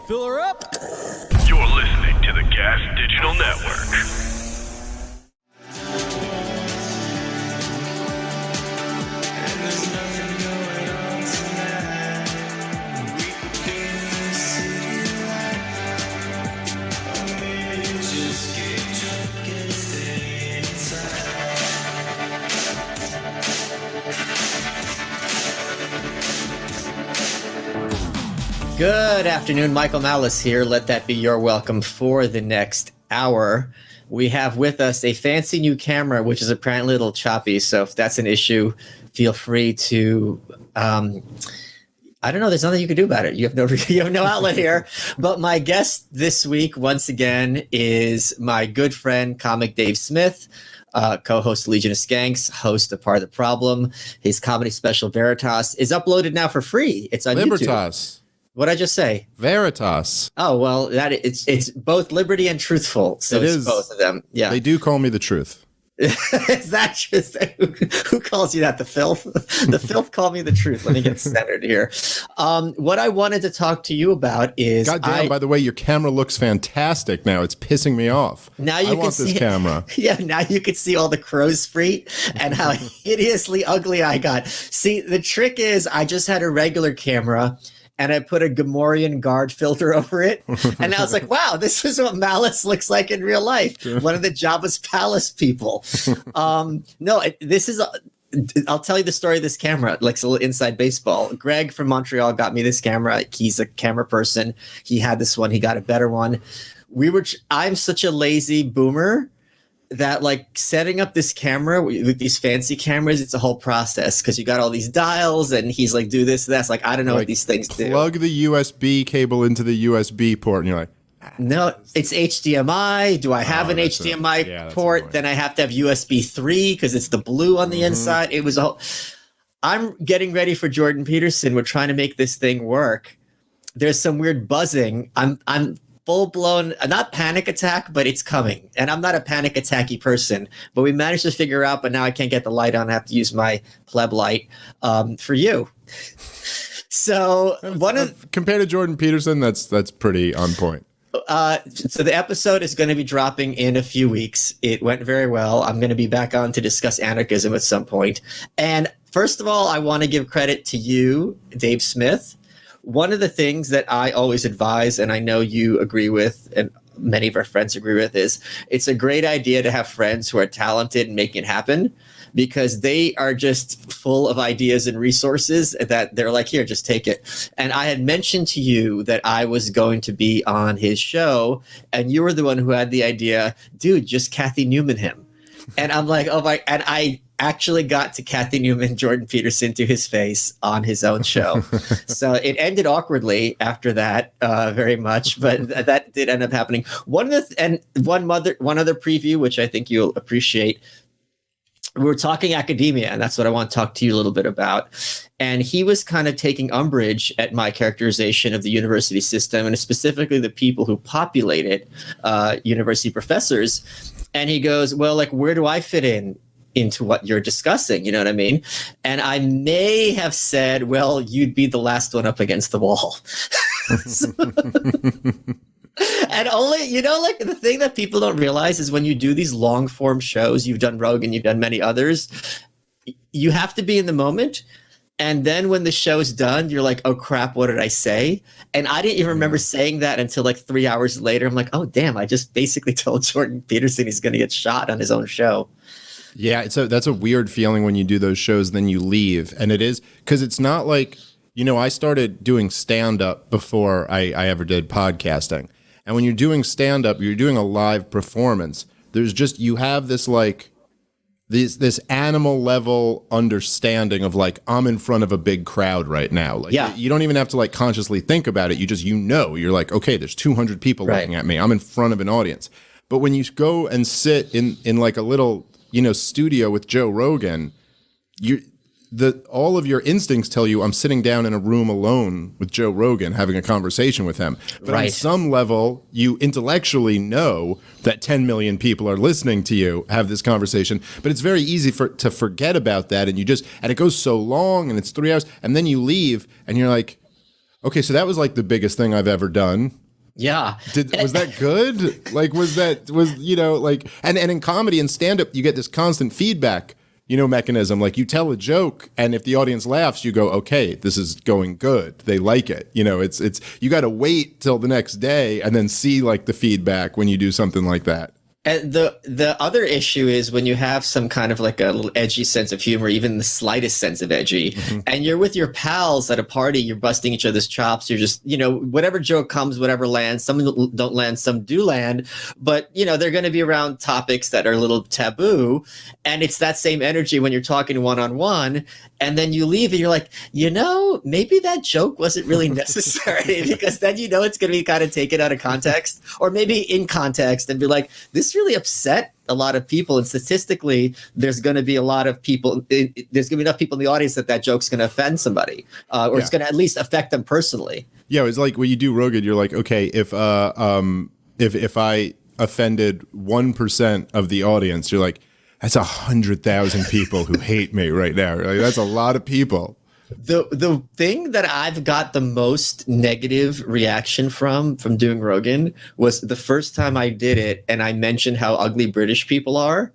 Fill her up. You're listening to the Gas Digital Network. Good afternoon, Michael Malice here. Let that be your welcome for the next hour. We have with us a fancy new camera, which is apparently a little choppy. So if that's an issue, feel free to, I don't know, there's nothing you can do about it. You have no outlet here. But my guest this week, once again, is my good friend, comic Dave Smith, co-host of Legion of Skanks, host of Part of the Problem. His comedy special, Veritas, is uploaded now for free. It's on Libertas. YouTube. What'd I just say? Veritas. Oh, well, it's both liberty and truthful. So it's both of them. Yeah. They do call me the truth. Is that just who calls you that? The filth? The filth call me the truth. Let me get centered here. What I wanted to talk to you about is goddamn, by the way, your camera looks fantastic now. It's pissing me off. Now you I can want see this camera. Yeah, now you can see all the crow's feet and how hideously ugly I got. See, the trick is I just had a regular camera and I put a Gamorrean guard filter over it. And I was like, wow, this is what Malice looks like in real life. One of the Jabba's Palace people. I'll tell you the story of this camera, like it's a little inside baseball. Greg from Montreal got me this camera. He's a camera person. He had this one. He got a better one. I'm such a lazy boomer that like setting up this camera with these fancy cameras, it's a whole process because you got all these dials and he's like, do this, that's like, I don't know what these things do. Plug the USB cable into the USB port and you're like, no, it's HDMI. Do I have an HDMI port? Then I have to have USB 3 because it's the blue on the inside. It was I'm getting ready for Jordan Peterson. We're trying to make this thing work. There's some weird buzzing. I'm full-blown, not panic attack, but it's coming. And I'm not a panic attacky person, but we managed to figure out, but now I can't get the light on. I have to use my pleb light for you. So compared to Jordan Peterson, that's pretty on point. So the episode is going to be dropping in a few weeks. It went very well. I'm going to be back on to discuss anarchism at some point. And first of all, I want to give credit to you, Dave Smith. One of the things that I always advise, and I know you agree with, and many of our friends agree with, is it's a great idea to have friends who are talented and making it happen because they are just full of ideas and resources that they're like, here, just take it. And I had mentioned to you that I was going to be on his show, and you were the one who had the idea, dude, just Kathy Newman him. And I'm like, oh my, and I actually got to Kathy Newman, Jordan Peterson to his face on his own show. So it ended awkwardly after that, very much, but that did end up happening. One other preview, which I think you'll appreciate. We were talking academia, and that's what I want to talk to you a little bit about. And he was kind of taking umbrage at my characterization of the university system, and specifically the people who populate it, university professors. And he goes, well, like, where do I fit into what you're discussing? You know what I mean? And I may have said, well, you'd be the last one up against the wall. And only, like the thing that people don't realize is when you do these long form shows, you've done Rogan, you've done many others, you have to be in the moment. And then when the show's done, you're like, oh crap, what did I say? And I didn't even remember saying that until like 3 hours later. I'm like, oh damn, I just basically told Jordan Peterson he's going to get shot on his own show. Yeah, that's a weird feeling when you do those shows, then you leave. And it is, because it's not like, I started doing stand-up before I ever did podcasting. And when you're doing stand-up, you're doing a live performance. There's just, you have this like, this animal level understanding of like, I'm in front of a big crowd right now. Like, you don't even have to like consciously think about it. You're like, okay, there's 200 people looking at me. I'm in front of an audience. But when you go and sit in like a little, studio with Joe Rogan, all of your instincts tell you I'm sitting down in a room alone with Joe Rogan having a conversation with him. But on some level, you intellectually know that 10 million people are listening to you have this conversation. But it's very easy to forget about that. And it goes so long and it's 3 hours. And then you leave and you're like, Okay, so that was like the biggest thing I've ever done. Yeah. Was that good? Like, and in comedy and stand-up, you get this constant feedback, mechanism. Like, you tell a joke, and if the audience laughs, you go, okay, this is going good. They like it. It's you got to wait till the next day and then see like the feedback when you do something like that. And the other issue is when you have some kind of like a little edgy sense of humor, even the slightest sense of edgy, and you're with your pals at a party, you're busting each other's chops. You're just, whatever joke comes, whatever lands. Some don't land, some do land, but they're going to be around topics that are a little taboo. And it's that same energy when you're talking one-on-one, and then you leave and you're like, maybe that joke wasn't really necessary because then it's going to be kind of taken out of context, or maybe in context, and be like, this really upset a lot of people, and statistically there's going to be a lot of people, there's going to be enough people in the audience that joke's going to offend somebody, or it's going to at least affect them personally. Yeah, it's like when you do Rogan, you're like, okay, if I offended 1% of the audience, you're like, that's 100,000 people who hate me right now. Like, that's a lot of people. The thing that I've got the most negative reaction from doing Rogan was the first time I did it, and I mentioned how ugly British people are,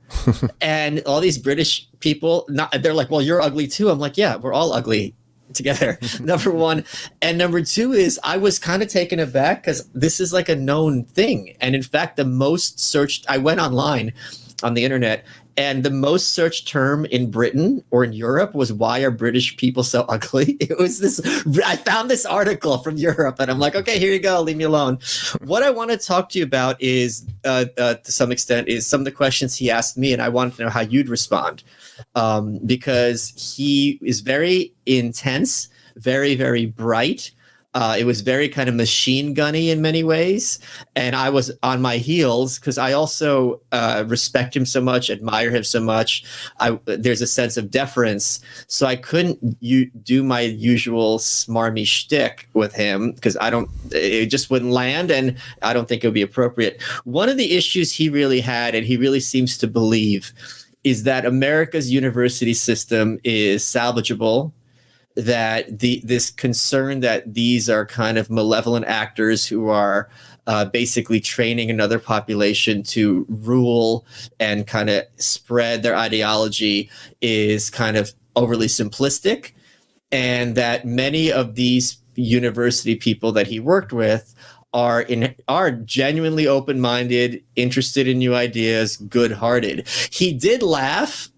and all these British people, they're like, well, you're ugly too. I'm like, yeah, we're all ugly together. Number one. And number two is I was kind of taken aback because this is like a known thing. And in fact, the most searched, I went online on the internet, and the most searched term in Britain or in Europe was, why are British people so ugly? It was this, I found this article from Europe, and I'm like, okay, here you go, leave me alone. What I want to talk to you about is, to some extent, is some of the questions he asked me, and I wanted to know how you'd respond. Because he is very intense, very, very bright. It was very kind of machine gunny in many ways. And I was on my heels because I also respect him so much, admire him so much. There's a sense of deference. So I couldn't do my usual smarmy shtick with him because it just wouldn't land, and I don't think it would be appropriate. One of the issues he really had, and he really seems to believe, is that America's university system is salvageable, that this concern that these are kind of malevolent actors who are basically training another population to rule and kind of spread their ideology is kind of overly simplistic, and that many of these university people that he worked with are genuinely open-minded, interested in new ideas, good-hearted. He did laugh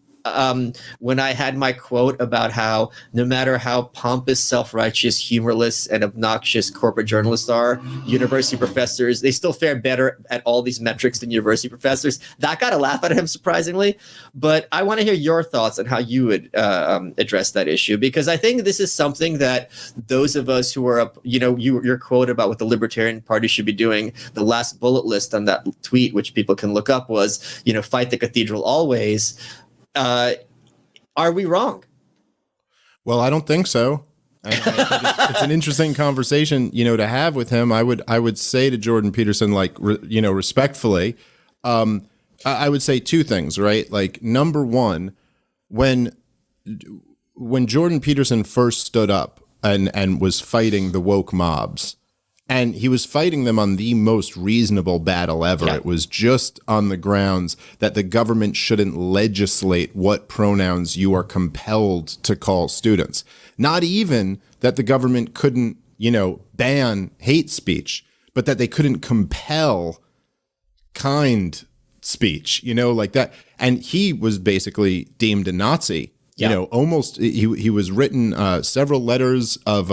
when I had my quote about how no matter how pompous, self-righteous, humorless, and obnoxious corporate journalists are, university professors, they still fare better at all these metrics than university professors. That got a laugh out of him, surprisingly. But I want to hear your thoughts on how you would address that issue, because I think this is something that those of us who are, your quote about what the Libertarian Party should be doing, the last bullet list on that tweet, which people can look up, was, fight the cathedral always. Are we wrong? Well, I don't think so. I think it's an interesting conversation, to have with him. I would say to Jordan Peterson, respectfully, I would say two things, right? Like, number one, when Jordan Peterson first stood up and was fighting the woke mobs, and he was fighting them on the most reasonable battle ever. Yeah. It was just on the grounds that the government shouldn't legislate what pronouns you are compelled to call students. Not even that the government couldn't, ban hate speech, but that they couldn't compel kind speech, like that. And he was basically deemed a Nazi. Yeah. Almost he was written several letters of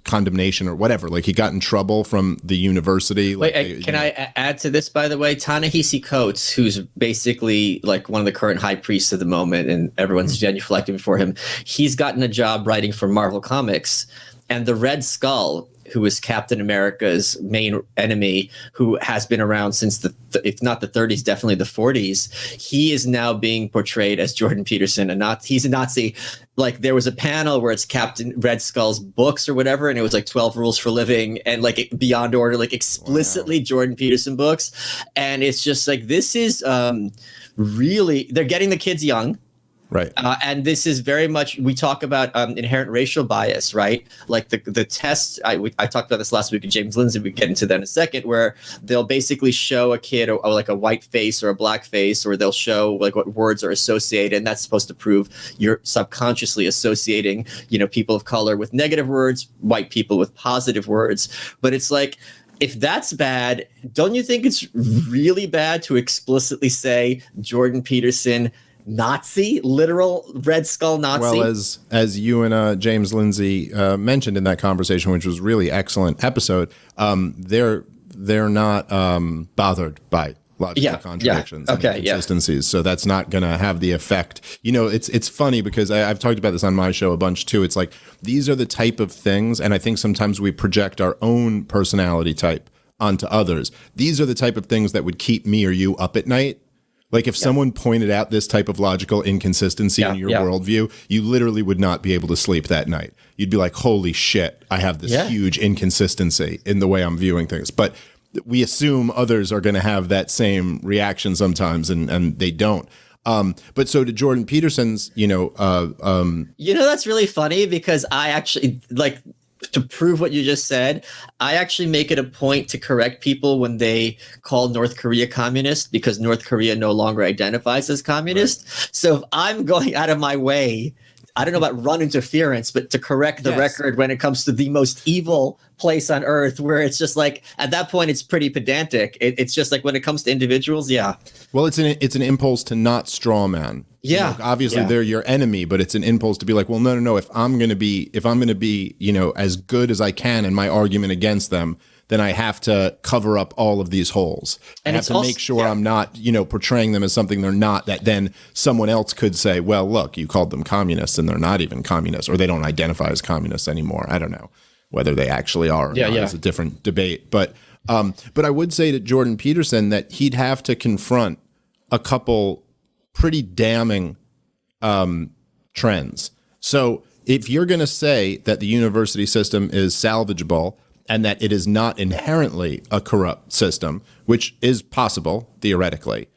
condemnation or whatever. Like, he got in trouble from the university. Wait, can I add to this, by the way? Ta-Nehisi Coates, who's basically like one of the current high priests of the moment, and everyone's genuflecting before him, he's gotten a job writing for Marvel Comics, and the Red Skull, who is Captain America's main enemy, who has been around since if not the 30s, definitely the 40s. He is now being portrayed as Jordan Peterson, he's a Nazi. Like, there was a panel where it's Captain Red Skull's books or whatever, and it was like 12 Rules for Living and like Beyond Order, like explicitly wow. Jordan Peterson books. And it's just like, this is really, they're getting the kids young. Right. And this is very much, we talk about inherent racial bias, right? Like the test, I talked about this last week with James Lindsay, we get into that in a second, where they'll basically show a kid or like a white face or a black face, or they'll show like what words are associated, and that's supposed to prove you're subconsciously associating, people of color with negative words, white people with positive words. But it's like, if that's bad, don't you think it's really bad to explicitly say Jordan Peterson Nazi, literal Red Skull Nazi? Well, as you and James Lindsay mentioned in that conversation, which was really excellent episode, they're not bothered by logical contradictions and inconsistencies. So that's not going to have the effect. It's funny because I've talked about this on my show a bunch too. It's like, these are the type of things, and I think sometimes we project our own personality type onto others. These are the type of things that would keep me or you up at night. Like if someone pointed out this type of logical inconsistency in your worldview, you literally would not be able to sleep that night. You'd be like, holy shit, I have this huge inconsistency in the way I'm viewing things. But we assume others are going to have that same reaction sometimes, and they don't. But so to Jordan Peterson's, that's really funny, because I actually, like, to prove what you just said, I actually make it a point to correct people when they call North Korea communist, because North Korea no longer identifies as communist. Right. So if I'm going out of my way, I don't know about run interference, but to correct the record when it comes to the most evil place on earth, where it's just like, at that point, it's pretty pedantic. It's just like when it comes to individuals, Well, it's an impulse to not straw man. Yeah. Obviously they're your enemy, but it's an impulse to be like, well, no. If I'm going to be, as good as I can in my argument against them, then I have to cover up all of these holes. And I have to make sure I'm not, portraying them as something they're not, that then someone else could say, well, look, you called them communists and they're not even communists, or they don't identify as communists anymore. I don't know whether they actually are or not. It's a different debate. But I would say to Jordan Peterson that he'd have to confront a couple pretty damning trends. So if you're going to say that the university system is salvageable and that it is not inherently a corrupt system, which is possible theoretically,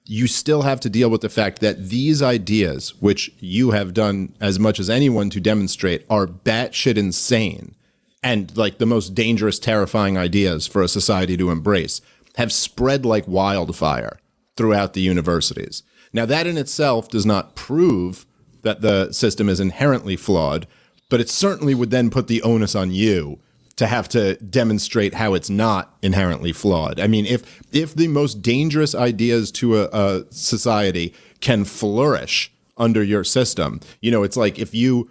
you still have to deal with the fact that these ideas, which you have done as much as anyone to demonstrate, are batshit insane and like the most dangerous, terrifying ideas for a society to embrace, have spread like wildfire throughout the universities. Now, that in itself does not prove that the system is inherently flawed, but it certainly would then put the onus on you to have to demonstrate how it's not inherently flawed. I mean, if the most dangerous ideas to a society can flourish under your system, it's like if you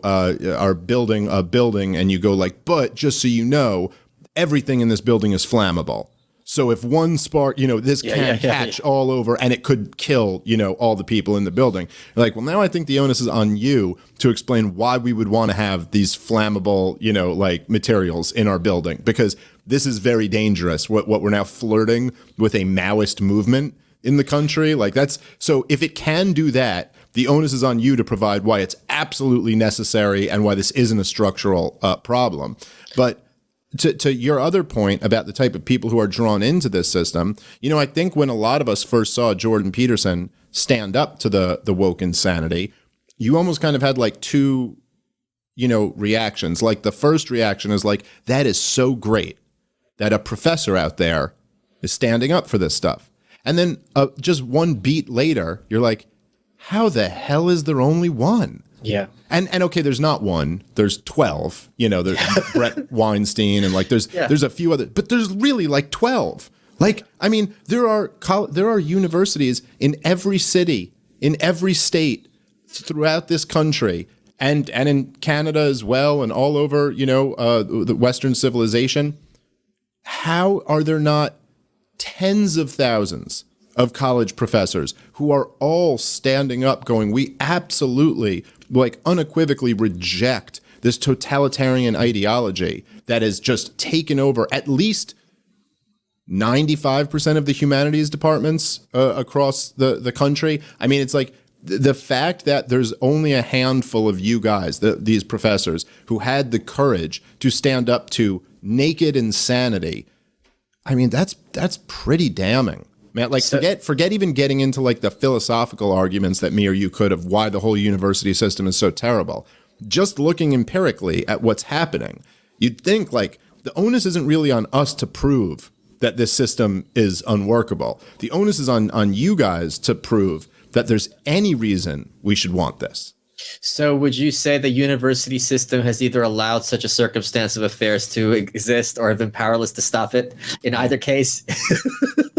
are building a building and you go like, but just so you know, everything in this building is flammable. So if one spark, this can catch all over and it could kill, all the people in the building. You're like, well, now I think the onus is on you to explain why we would want to have these flammable, materials in our building, because this is very dangerous. What we're now flirting with a Maoist movement in the country. Like so if it can do that, the onus is on you to provide why it's absolutely necessary and why this isn't a structural problem. But to your other point about the type of people who are drawn into this system, I think when a lot of us first saw Jordan Peterson stand up to the woke insanity, you almost kind of had like two, reactions. Like the first reaction is like, that is so great that a professor out there is standing up for this stuff. And then just one beat later, you're like, how the hell is there only one? Yeah. And okay, there's not one, there's 12, there's Brett Weinstein and like there's a few other, but there's really like 12. Like, I mean, there are universities in every city, in every state throughout this country and in Canada as well and all over, the Western civilization. How are there not tens of thousands of college professors who are all standing up going, we absolutely, like unequivocally reject this totalitarian ideology that has just taken over at least 95% of the humanities departments across the country. I mean, it's like the fact that there's only a handful of you guys, these professors, who had the courage to stand up to naked insanity. I mean, that's pretty damning. Man, like forget even getting into like the philosophical arguments that me or you could of why the whole university system is so terrible. Just looking empirically at what's happening, you'd think like the onus isn't really on us to prove that this system is unworkable. The onus is on you guys to prove that there's any reason we should want this. So would you say the university system has either allowed such a circumstance of affairs to exist or have been powerless to stop it in either case?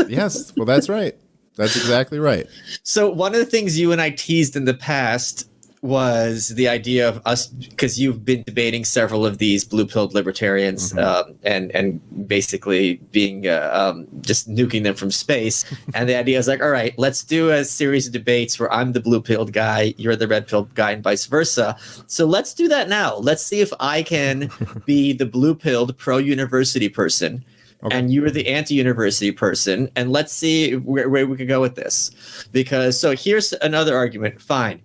Yes, well, that's right. That's exactly right. So one of the things you and I teased in the past was the idea of us, because you've been debating several of these blue-pilled libertarians and basically being just nuking them from space. And the idea is like, all right, let's do a series of debates where I'm the blue-pilled guy, you're the red-pilled guy, and vice versa. So let's do that now. Let's see if I can be the blue-pilled pro-university person. Okay. And you were the anti-university person. And let's see where we could go with this. Because so here's another argument. Fine.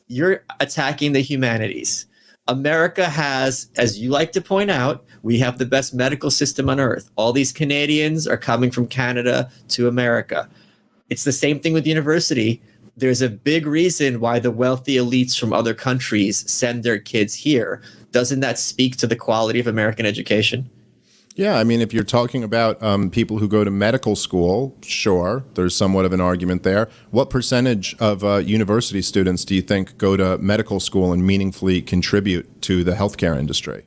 You're attacking the humanities. America has, as you like to point out, we have the best medical system on earth. All these Canadians are coming from Canada to America. It's the same thing with university. There's a big reason why the wealthy elites from other countries send their kids here. Doesn't that speak to the quality of American education? Yeah, I mean, if you're talking about people who go to medical school, sure, there's somewhat of an argument there. What percentage of university students do you think go to medical school and meaningfully contribute to the healthcare industry?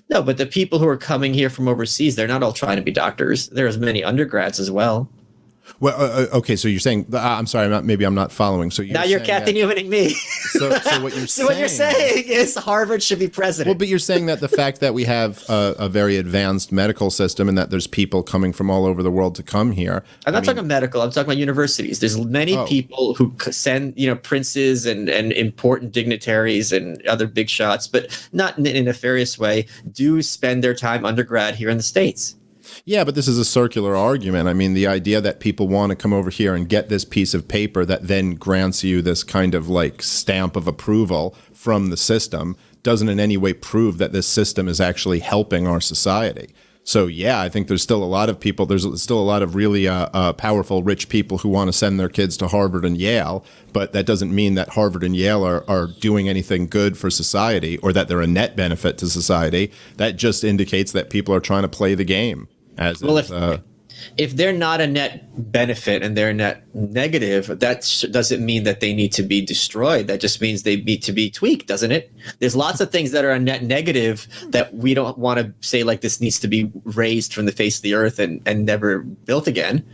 No, but the people who are coming here from overseas, they're not all trying to be doctors. There's many undergrads as well. Well, okay, so you're saying, I'm sorry, maybe I'm not following. So now you're Captain Humaning me. So what you're so what you're saying is Harvard should be president. Well, but you're saying that the fact that we have a very advanced medical system and that there's people coming from all over the world to come here. I'm not talking medical. I'm talking about universities. There's many people who send, princes and important dignitaries and other big shots, but not in a nefarious way, do spend their time undergrad here in the States. Yeah, but this is a circular argument. I mean, the idea that people want to come over here and get this piece of paper that then grants you this kind of like stamp of approval from the system doesn't in any way prove that this system is actually helping our society. So, yeah, I think there's still a lot of people, there's still a lot of really powerful, rich people who want to send their kids to Harvard and Yale, but that doesn't mean that Harvard and Yale are doing anything good for society or that they're a net benefit to society. That just indicates that people are trying to play the game. If they're not a net benefit and they're net negative, that doesn't mean that they need to be destroyed. That just means they need to be tweaked, doesn't it? There's lots of things that are a net negative that we don't want to say like this needs to be raised from the face of the earth and never built again.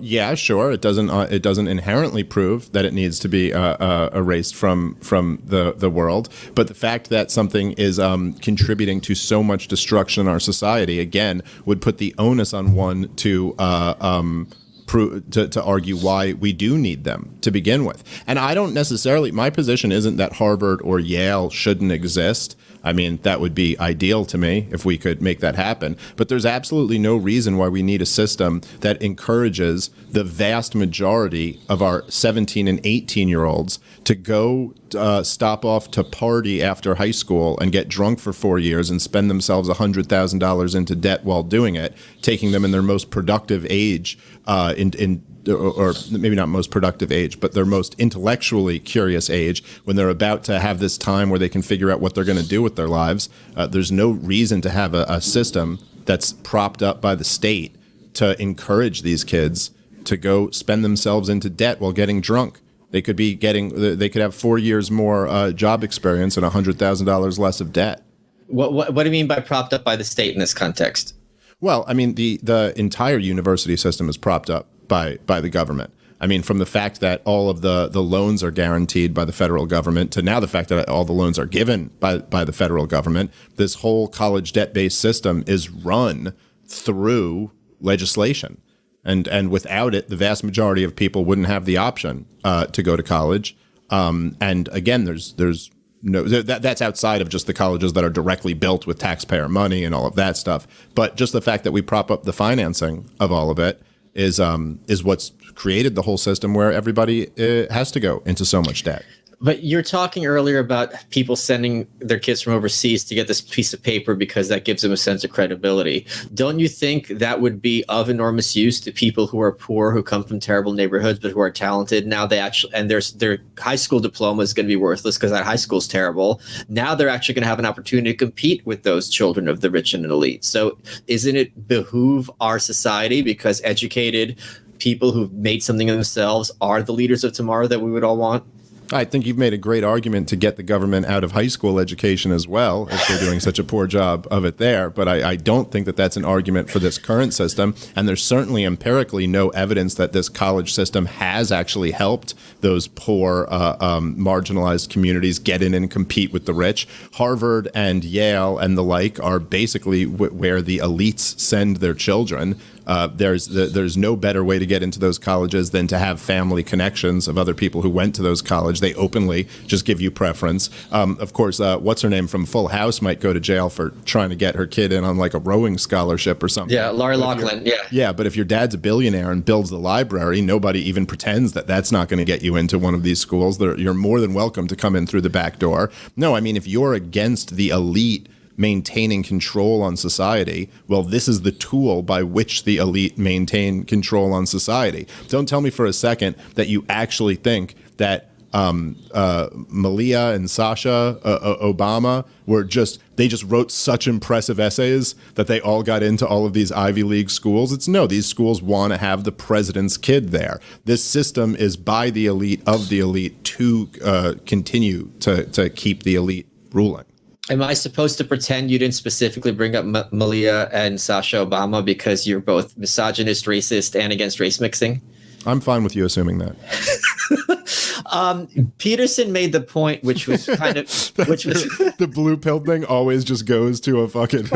Yeah, sure. It doesn't inherently prove that it needs to be erased from the world. But the fact that something is contributing to so much destruction in our society, again, would put the onus on one to argue why we do need them to begin with. And I don't necessarily, my position isn't that Harvard or Yale shouldn't exist. I mean, that would be ideal to me if we could make that happen. But there's absolutely no reason why we need a system that encourages the vast majority of our 17 and 18-year-olds to go stop off to party after high school and get drunk for 4 years and spend themselves $100,000 into debt while doing it, taking them in their most productive age or maybe not most productive age, but their most intellectually curious age, when they're about to have this time where they can figure out what they're going to do with their lives. There's no reason to have a system that's propped up by the state to encourage these kids to go spend themselves into debt while getting drunk. They could have 4 years more job experience and $100,000 less of debt. What do you mean by propped up by the state in this context? Well, I mean, the entire university system is propped up by the government. I mean, from the fact that all of the loans are guaranteed by the federal government to now the fact that all the loans are given by the federal government, this whole college debt-based system is run through legislation. And without it, the vast majority of people wouldn't have the option to go to college. And again, there's no, that's outside of just the colleges that are directly built with taxpayer money and all of that stuff. But just the fact that we prop up the financing of all of it is what's created the whole system where everybody has to go into so much debt. But you're talking earlier about people sending their kids from overseas to get this piece of paper because that gives them a sense of credibility. Don't you think that would be of enormous use to people who are poor, who come from terrible neighborhoods, but who are talented? Now they actually, and their high school diploma is going to be worthless because that high school is terrible. Now they're actually going to have an opportunity to compete with those children of the rich and elite. So isn't it behoove our society, because educated people who've made something of themselves are the leaders of tomorrow that we would all want? I think you've made a great argument to get the government out of high school education as well, if they're doing such a poor job of it there. But I don't think that that's an argument for this current system. And there's certainly empirically no evidence that this college system has actually helped those poor, marginalized communities get in and compete with the rich. Harvard and Yale and the like are basically where the elites send their children. There's no better way to get into those colleges than to have family connections of other people who went to those colleges. They openly just give you preference. Of course, what's her name from Full House might go to jail for trying to get her kid in on like a rowing scholarship or something. Yeah, Lori Loughlin. Yeah. Yeah, but if your dad's a billionaire and builds the library, nobody even pretends that that's not going to get you into one of these schools. You're more than welcome to come in through the back door. No, I mean, if you're against the elite maintaining control on society, well, this is the tool by which the elite maintain control on society. Don't tell me for a second that you actually think that Malia and Sasha Obama they just wrote such impressive essays that they all got into all of these Ivy League schools. No, these schools want to have the president's kid there. This system is by the elite of the elite to continue to keep the elite ruling. Am I supposed to pretend you didn't specifically bring up Malia and Sasha Obama because you're both misogynist, racist, and against race mixing? I'm fine with you assuming that. Peterson made the point, which was kind of, the blue pill thing always just goes to a fucking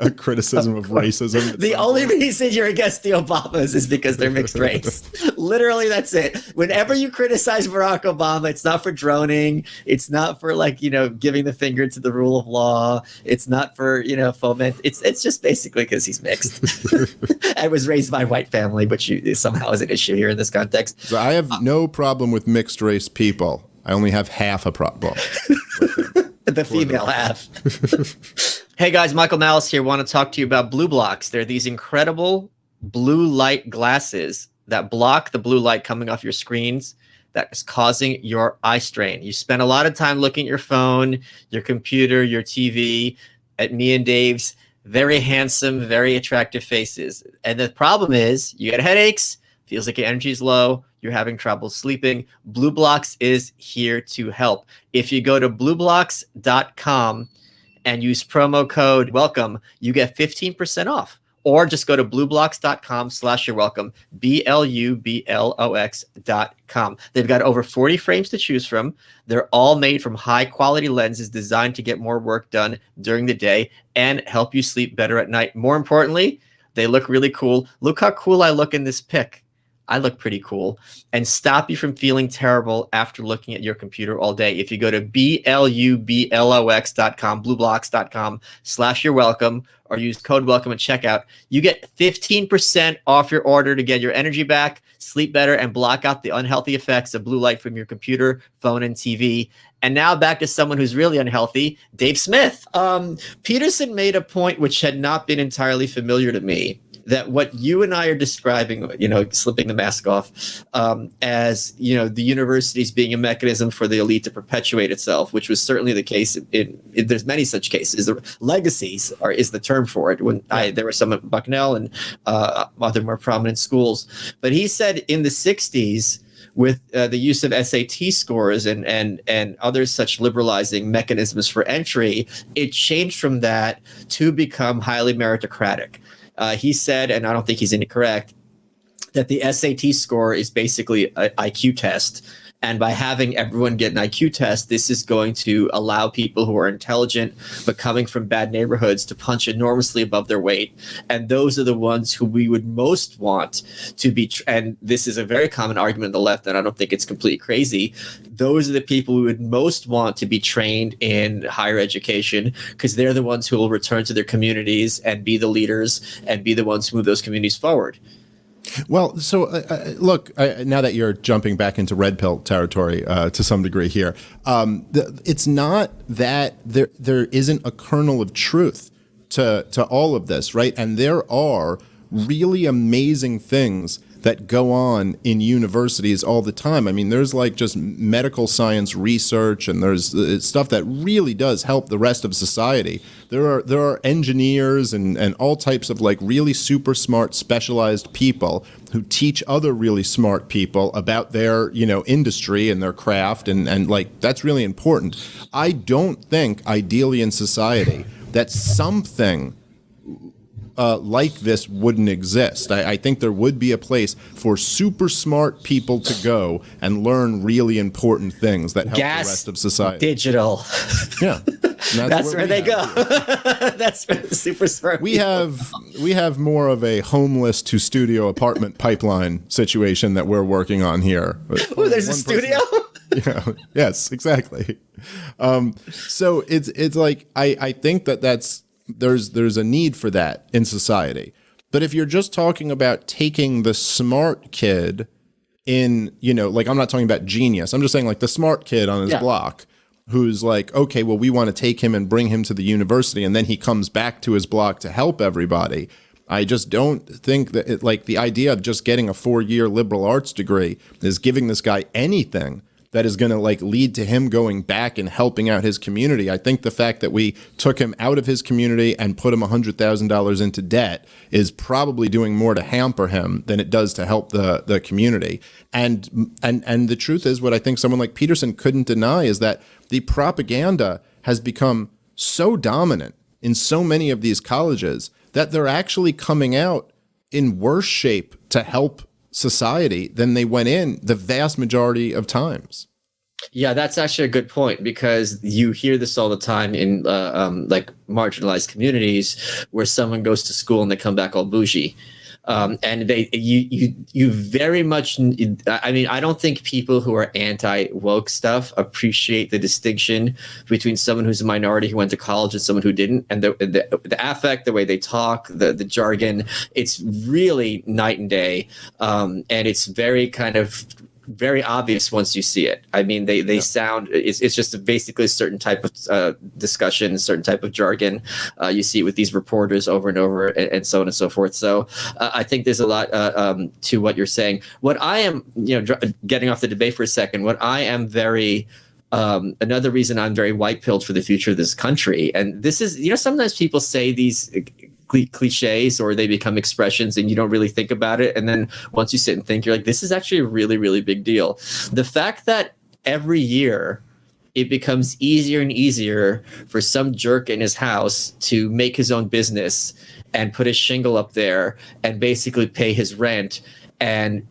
a criticism of racism. The only reason you're against the Obamas is because they're mixed race. Literally, that's it. Whenever you criticize Barack Obama, it's not for droning. It's not for giving the finger to the rule of law. It's not for foment. It's just basically because he's mixed. I was raised by a white family, which somehow is an issue here in this context. So I have no problem with mixed race people. I only have half a problem. The female half. Hey guys, Michael Malice here. Want to talk to you about Blue Blocks. They're these incredible blue light glasses that block the blue light coming off your screens that is causing your eye strain. You spend a lot of time looking at your phone, your computer, your TV, at me and Dave's very handsome, very attractive faces. And the problem is you get headaches, feels like your energy is low, you're having trouble sleeping. Blue Blocks is here to help. If you go to blueblocks.com and use promo code WELCOME, you get 15% off. Or just go to blueblocks.com/you're-welcome, BLUBLOX.com. They've got over 40 frames to choose from. They're all made from high-quality lenses designed to get more work done during the day and help you sleep better at night. More importantly, they look really cool. Look how cool I look in this pic. I look pretty cool, and stop you from feeling terrible after looking at your computer all day. If you go to BLUBLOX.com, blueblocks.com/you're-welcome, or use code WELCOME at checkout, you get 15% off your order to get your energy back, sleep better, and block out the unhealthy effects of blue light from your computer, phone, and TV. And now back to someone who's really unhealthy, Dave Smith. Peterson made a point which had not been entirely familiar to me, that what you and I are describing, slipping the mask off, as, the universities being a mechanism for the elite to perpetuate itself, which was certainly the case. There's many such cases. The legacies is the term for it. There were some at Bucknell and other more prominent schools. But he said in the 60s, with the use of SAT scores and other such liberalizing mechanisms for entry, it changed from that to become highly meritocratic. He said, and I don't think he's incorrect, that the SAT score is basically an IQ test. And by having everyone get an IQ test, this is going to allow people who are intelligent but coming from bad neighborhoods to punch enormously above their weight. And those are the ones who we would most want to be, and this is a very common argument on the left, and I don't think it's completely crazy. Those are the people we would most want to be trained in higher education, because they're the ones who will return to their communities and be the leaders and be the ones who move those communities forward. Well, so look, now that you're jumping back into red pill territory to some degree here, it's not that there isn't a kernel of truth to all of this, right? And there are really amazing things that go on in universities all the time. I mean, there's like just medical science research, and there's stuff that really does help the rest of society. There are engineers and all types of like really super smart specialized people who teach other really smart people about their, industry and their craft, and like that's really important. I don't think ideally in society that something like this wouldn't exist. I think there would be a place for super smart people to go and learn really important things that help the rest of society. Digital. Yeah. That's where they go. That's where the super smart we have more of a homeless to studio apartment pipeline situation that we're working on here. Oh, there's a studio? Yeah. Yes, exactly. So it's like I think that's there's a need for that in society. But if you're just talking about taking the smart kid in, like I'm not talking about genius. I'm just saying like the smart kid on his block who's like, okay, well, we want to take him and bring him to the university, and then he comes back to his block to help everybody. I just don't think that the idea of just getting a 4-year liberal arts degree is giving this guy anything that is going to lead to him going back and helping out his community. I think the fact that we took him out of his community and put him $100,000 into debt is probably doing more to hamper him than it does to help the community. And the truth is, what I think someone like Peterson couldn't deny is that the propaganda has become so dominant in so many of these colleges that they're actually coming out in worse shape to help society than they went in the vast majority of times. Yeah, that's actually a good point, because you hear this all the time in marginalized communities where someone goes to school and they come back all bougie. And you very much, I mean, I don't think people who are anti-woke stuff appreciate the distinction between someone who's a minority who went to college and someone who didn't. And the affect, the way they talk, the jargon, it's really night and day. And it's very very obvious once you see it. I mean, they sound, it's just basically a certain type of discussion, a certain type of jargon. You see it with these reporters over and over, and so on and so forth. So I think there's a lot to what you're saying. What I am, getting off the debate for a second, what I am very, another reason I'm very white-pilled for the future of this country, and this is, sometimes people say these cliches or they become expressions and you don't really think about it, and then once you sit and think, you're like, this is actually a really, really big deal. The fact that every year it becomes easier and easier for some jerk in his house to make his own business and put a shingle up there and basically pay his rent and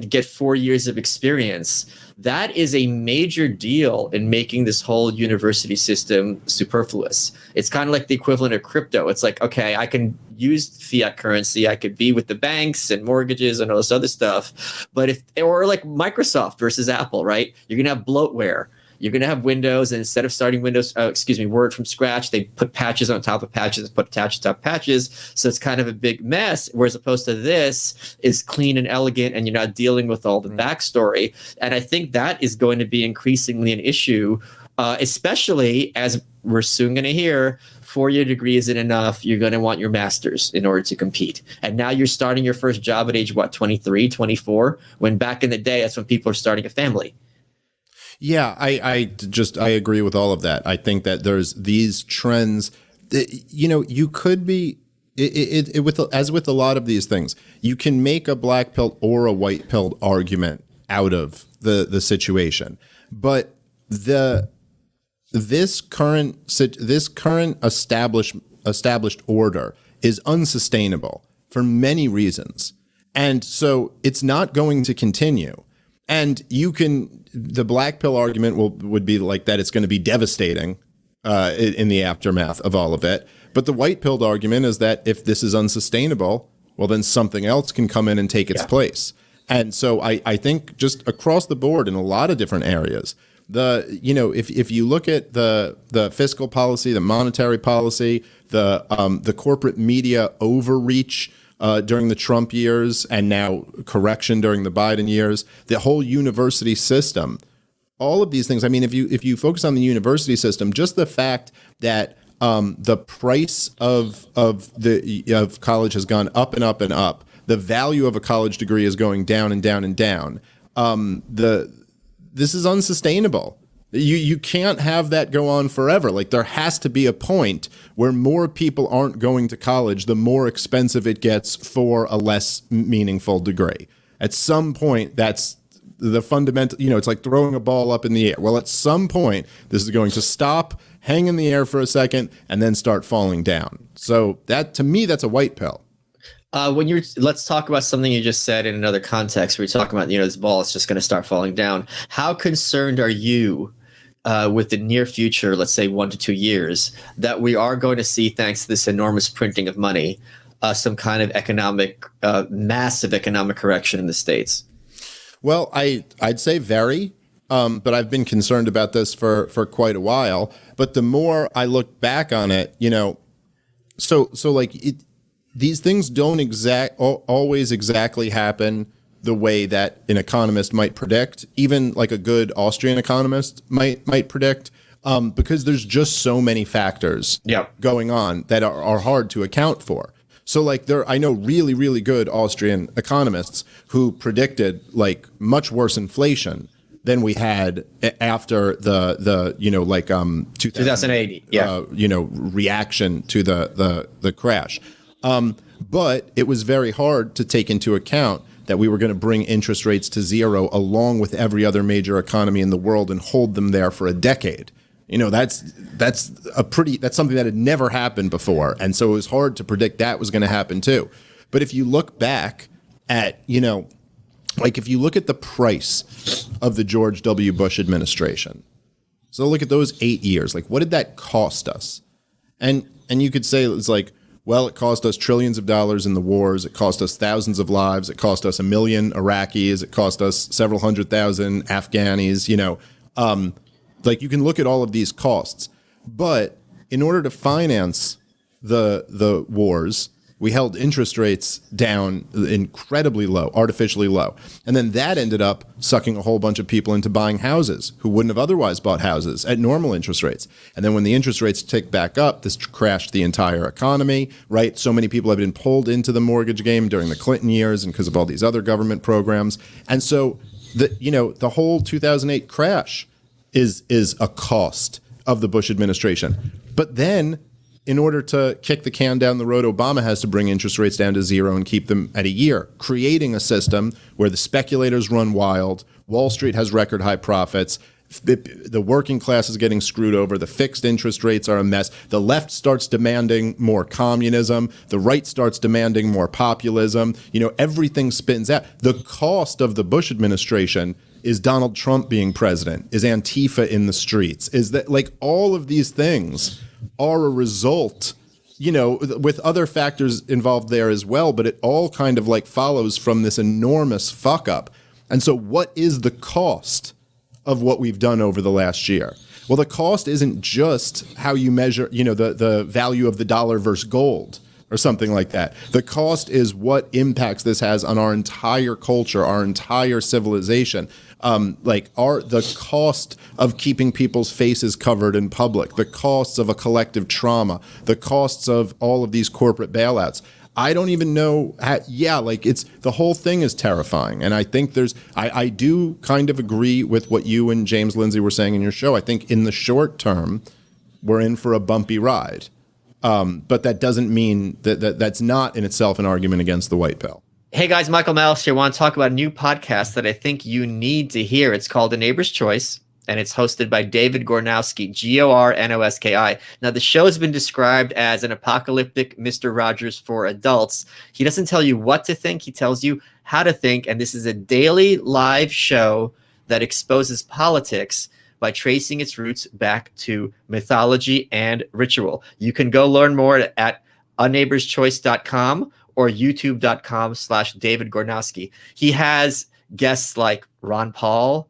get 4 years of experience, that is a major deal in making this whole university system superfluous. It's kind of like the equivalent of crypto. It's like, okay, I can use fiat currency. I could be with the banks and mortgages and all this other stuff. But or like Microsoft versus Apple, right? You're going to have bloatware. You're going to have Windows, and instead of starting Word from scratch, they put patches on top of patches, put patches on top of patches. So it's kind of a big mess, whereas opposed to this is clean and elegant, and you're not dealing with all the backstory. And I think that is going to be increasingly an issue, especially as we're soon going to hear, 4-year degree isn't enough. You're going to want your master's in order to compete. And now you're starting your first job at age, 23, 24, when back in the day, that's when people are starting a family. Yeah, I agree with all of that. I think that there's these trends that, you could be as with a lot of these things, you can make a black pilled or a white pilled argument out of the situation. But this current established order is unsustainable for many reasons. And so it's not going to continue. And the black pill argument would be like that it's going to be devastating in the aftermath of all of it. But the white pilled argument is that if this is unsustainable, well, then something else can come in and take its place. And so I think just across the board in a lot of different areas, if you look at the fiscal policy, the monetary policy, the corporate media overreach, during the Trump years and now correction during the Biden years, the whole university system, all of these things. I mean, if you focus on the university system, just the fact that the price of college has gone up and up and up, the value of a college degree is going down and down and down. This is unsustainable. You can't have that go on forever. Like, there has to be a point where more people aren't going to college, the more expensive it gets for a less meaningful degree. At some point, that's the fundamental, it's like throwing a ball up in the air. Well, at some point, this is going to stop, hang in the air for a second, and then start falling down. So that, to me, that's a white pill. Let's talk about something you just said in another context where you're talking about, this ball is just going to start falling down. How concerned are you with the near future, let's say 1 to 2 years, that we are going to see, thanks to this enormous printing of money, some kind of massive economic correction in the States? Well, I'd say very, but I've been concerned about this for quite a while. But the more I look back on it, these things don't always exactly happen the way that an economist might predict, even like a good Austrian economist might predict, because there's just so many factors going on that are hard to account for. So I know really, really good Austrian economists who predicted much worse inflation than we had after the 2008 reaction to the crash. But it was very hard to take into account that we were going to bring interest rates to zero along with every other major economy in the world and hold them there for a decade. That's something that had never happened before. And so it was hard to predict that was going to happen too. But if you look back at, if you look at the price of the George W. Bush administration, so look at those 8 years, what did that cost us? And you could say it's well, it cost us trillions of dollars in the wars. It cost us thousands of lives. It cost us 1 million Iraqis. It cost us several 100,000 Afghanis. You can look at all of these costs. But in order to finance the wars, we held interest rates down incredibly low, artificially low. And then that ended up sucking a whole bunch of people into buying houses who wouldn't have otherwise bought houses at normal interest rates. And then when the interest rates ticked back up, this crashed the entire economy, right? So many people have been pulled into the mortgage game during the Clinton years and because of all these other government programs. And so the whole 2008 crash is a cost of the Bush administration. But then, in order to kick the can down the road, Obama has to bring interest rates down to zero and keep them at a year, creating a system where the speculators run wild, Wall Street has record high profits, the working class is getting screwed over, the fixed interest rates are a mess, the left starts demanding more communism, the right starts demanding more populism, everything spins out. The cost of the Bush administration is Donald Trump being president, is Antifa in the streets, is that all of these things are a result, with other factors involved there as well, but it all kind of follows from this enormous fuck up. And so what is the cost of what we've done over the last year? Well, the cost isn't just how you measure, the value of the dollar versus gold or something like that. The cost is what impacts this has on our entire culture, our entire civilization. The cost of keeping people's faces covered in public, the costs of a collective trauma, the costs of all of these corporate bailouts. I don't even know the whole thing is terrifying. And I think I do kind of agree with what you and James Lindsay were saying in your show. I think in the short term, we're in for a bumpy ride. But that doesn't mean that's not in itself an argument against the white pill. Hey guys, Michael Malice here. I want to talk about a new podcast that I think you need to hear. It's called A Neighbor's Choice, and it's hosted by David Gornowski, Gornoski. Now, the show has been described as an apocalyptic Mr. Rogers for adults. He doesn't tell you what to think. He tells you how to think, and this is a daily live show that exposes politics by tracing its roots back to mythology and ritual. You can go learn more at aneighborschoice.com or youtube.com/David Gornowski. He has guests like Ron Paul,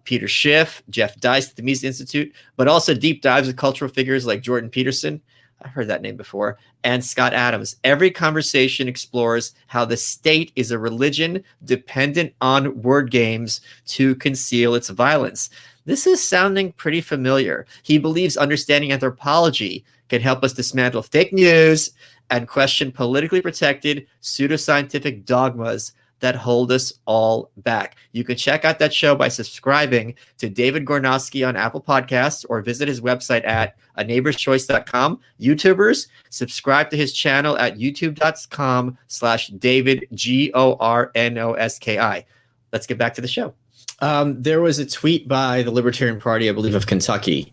Peter Schiff, Jeff Deist at the Mises Institute, but also deep dives with cultural figures like Jordan Peterson. I heard that name before, and Scott Adams. Every conversation explores how the state is a religion dependent on word games to conceal its violence. This is sounding pretty familiar. He believes understanding anthropology can help us dismantle fake news and question politically protected pseudoscientific dogmas that hold us all back. You can check out that show by subscribing to David Gornosky on Apple Podcasts or visit his website at aneighborschoice.com. YouTubers, subscribe to his channel at youtube.com/David Gornoski. Let's get back to the show. There was a tweet by the Libertarian Party, I believe, of Kentucky,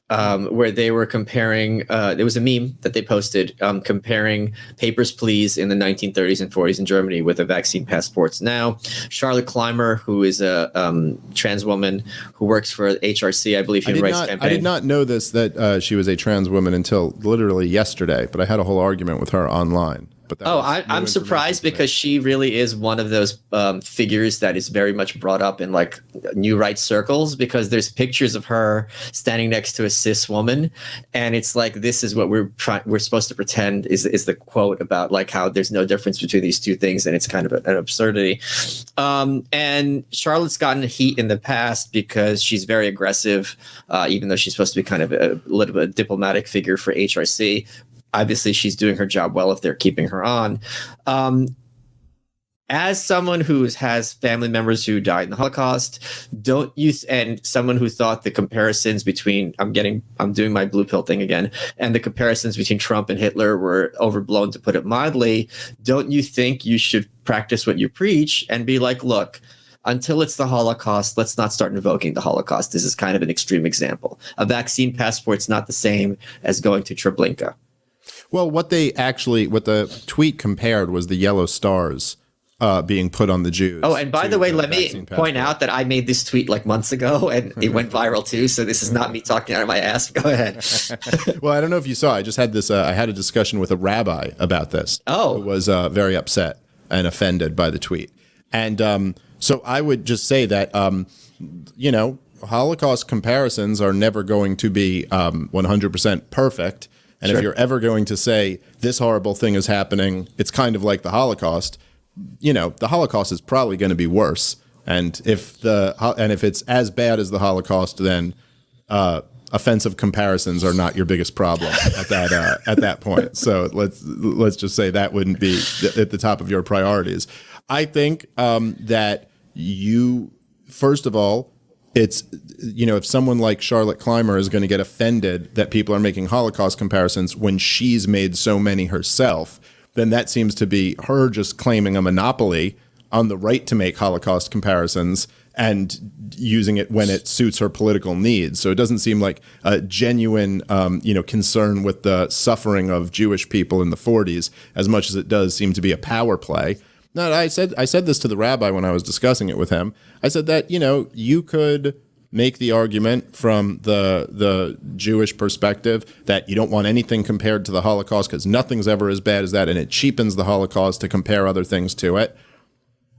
where they were comparing, there was a meme that they posted comparing Papers, Please in the 1930s and 40s in Germany with the vaccine passports now. Charlotte Clymer, who is a trans woman who works for HRC, I believe, Human Rights Campaign. I did not know this, that she was a trans woman until literally yesterday, but I had a whole argument with her online. But I'm surprised because she really is one of those figures that is very much brought up in like new right circles, because there's pictures of her standing next to a cis woman, and it's like, this is what we're supposed to pretend is the quote about like how there's no difference between these two things, and it's kind of an absurdity. And Charlotte's gotten heat in the past because she's very aggressive, even though she's supposed to be kind of a little bit diplomatic figure for HRC. Obviously, she's doing her job well if they're keeping her on. As someone who has family members who died in the Holocaust, and someone who thought the comparisons between, I'm doing my blue pill thing again, and the comparisons between Trump and Hitler were overblown, to put it mildly, don't you think you should practice what you preach and be like, look, until it's the Holocaust, let's not start invoking the Holocaust. This is kind of an extreme example. A vaccine passport's not the same as going to Treblinka. Well, what the tweet compared was the yellow stars being put on the Jews. Oh, and by the way, let me point out that I made this tweet like months ago, and it went viral too. So this is not me talking out of my ass. Go ahead. Well, I don't know if you saw. I just had this. I had a discussion with a rabbi about this. Oh, who was very upset and offended by the tweet. And so I would just say that Holocaust comparisons are never going to be 100% perfect. And sure. If you're ever going to say this horrible thing is happening, it's kind of like the Holocaust, the Holocaust is probably going to be worse. And if it's as bad as the Holocaust, then offensive comparisons are not your biggest problem at that point. So let's just say that wouldn't be at the top of your priorities. I think that you, first of all, it's, if someone like Charlotte Clymer is going to get offended that people are making Holocaust comparisons when she's made so many herself, then that seems to be her just claiming a monopoly on the right to make Holocaust comparisons and using it when it suits her political needs. So it doesn't seem like a genuine, concern with the suffering of Jewish people in the 40s as much as it does seem to be a power play. No, I said this to the rabbi when I was discussing it with him. I said that, you could make the argument from the Jewish perspective that you don't want anything compared to the Holocaust because nothing's ever as bad as that, and it cheapens the Holocaust to compare other things to it.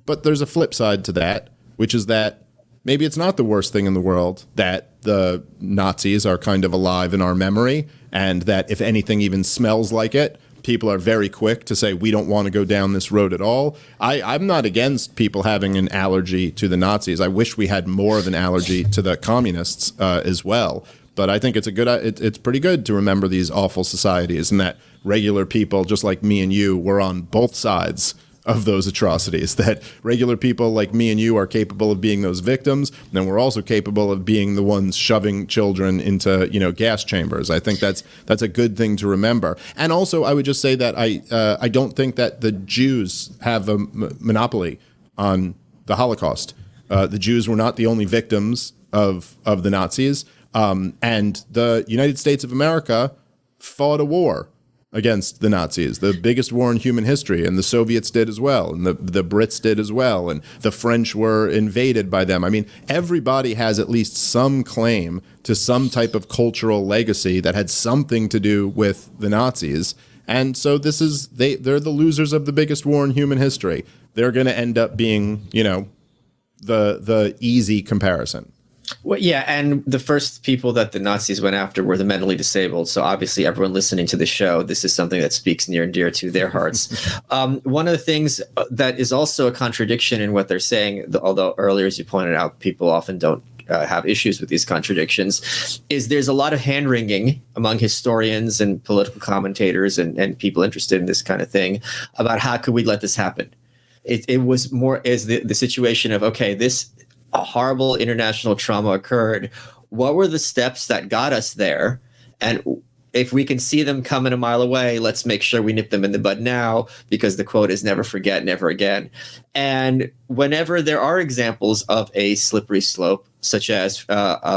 But there's a flip side to that, which is that maybe it's not the worst thing in the world that the Nazis are kind of alive in our memory, and that if anything even smells like it, people are very quick to say, we don't want to go down this road at all. I'm not against people having an allergy to the Nazis. I wish we had more of an allergy to the communists as well. But I think it's pretty good to remember these awful societies and that regular people, just like me and you, were on both sides of those atrocities, that regular people like me and you are capable of being those victims, and we're also capable of being the ones shoving children into, gas chambers. I think that's a good thing to remember. And also, I would just say that I don't think that the Jews have a monopoly on the Holocaust. The Jews were not the only victims of the Nazis, and the United States of America fought a war against the Nazis, the biggest war in human history, and the Soviets did as well, and the Brits did as well, and the French were invaded by them. I mean, everybody has at least some claim to some type of cultural legacy that had something to do with the Nazis, and so they're the losers of the biggest war in human history. They're going to end up being, the easy comparison. Well, yeah, and the first people that the Nazis went after were the mentally disabled. So obviously, everyone listening to the show, this is something that speaks near and dear to their hearts. One of the things that is also a contradiction in what they're saying, although earlier, as you pointed out, people often don't have issues with these contradictions, is there's a lot of hand-wringing among historians and political commentators and people interested in this kind of thing about how could we let this happen. It was more as the situation of, okay, this a horrible international trauma occurred. What were the steps that got us there? And if we can see them coming a mile away, let's make sure we nip them in the bud now, because the quote is never forget, never again. And whenever there are examples of a slippery slope, such as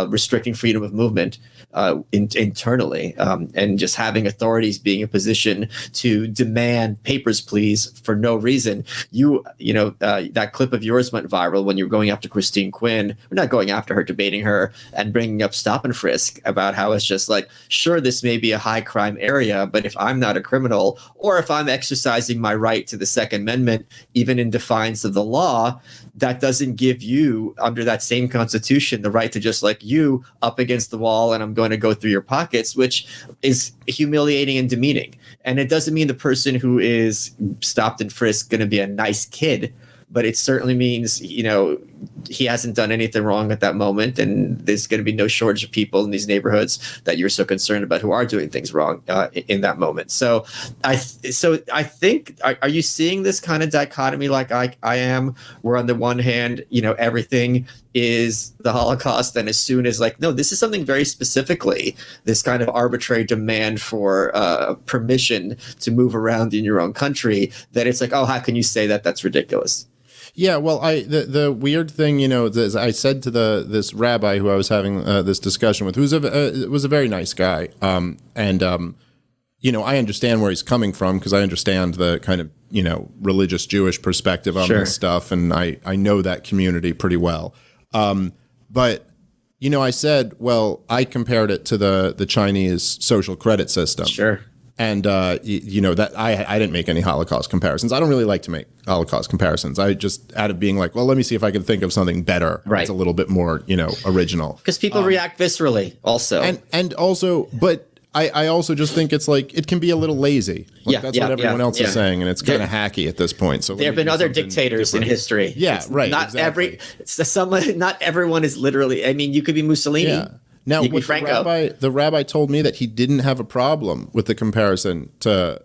restricting freedom of movement internally, and just having authorities being in a position to demand papers, please, for no reason. That clip of yours went viral when you were going after Christine Quinn. We're not going after her, debating her and bringing up stop and frisk about how it's just like, sure, this may be a high crime area, but if I'm not a criminal, or if I'm exercising my right to the Second Amendment, even in defiance of the law, that doesn't give you, under that same constitution, the right to just like you up against the wall and I'm going to go through your pockets, which is humiliating and demeaning. And it doesn't mean the person who is stopped and frisked going to be a nice kid, but it certainly means, he hasn't done anything wrong at that moment, and there's going to be no shortage of people in these neighborhoods that you're so concerned about who are doing things wrong in that moment. So I think, are you seeing this kind of dichotomy like I am, where on the one hand, everything is the Holocaust, and as soon as no, this is something very specifically, this kind of arbitrary demand for permission to move around in your own country, that it's like, oh, how can you say that? That's ridiculous. Yeah, well, the weird thing, I said to this rabbi who I was having this discussion with, who was a very nice guy, and I understand where he's coming from, because I understand the kind of religious Jewish perspective on this stuff, and I know that community pretty well. But I said, well, I compared it to the Chinese social credit system. Sure. And, that I didn't make any Holocaust comparisons. I don't really like to make Holocaust comparisons. I just, out of being like, well, let me see if I can think of something better. Right. That's a little bit more, original. Because people react viscerally also. And also, but I also just think it's like, it can be a little lazy. That's what everyone else is saying. And it's kind of hacky at this point. So there have been other dictators in history. Yeah, right. Not exactly. not everyone is literally, you could be Mussolini. Yeah. Now, the rabbi told me that he didn't have a problem with the comparison to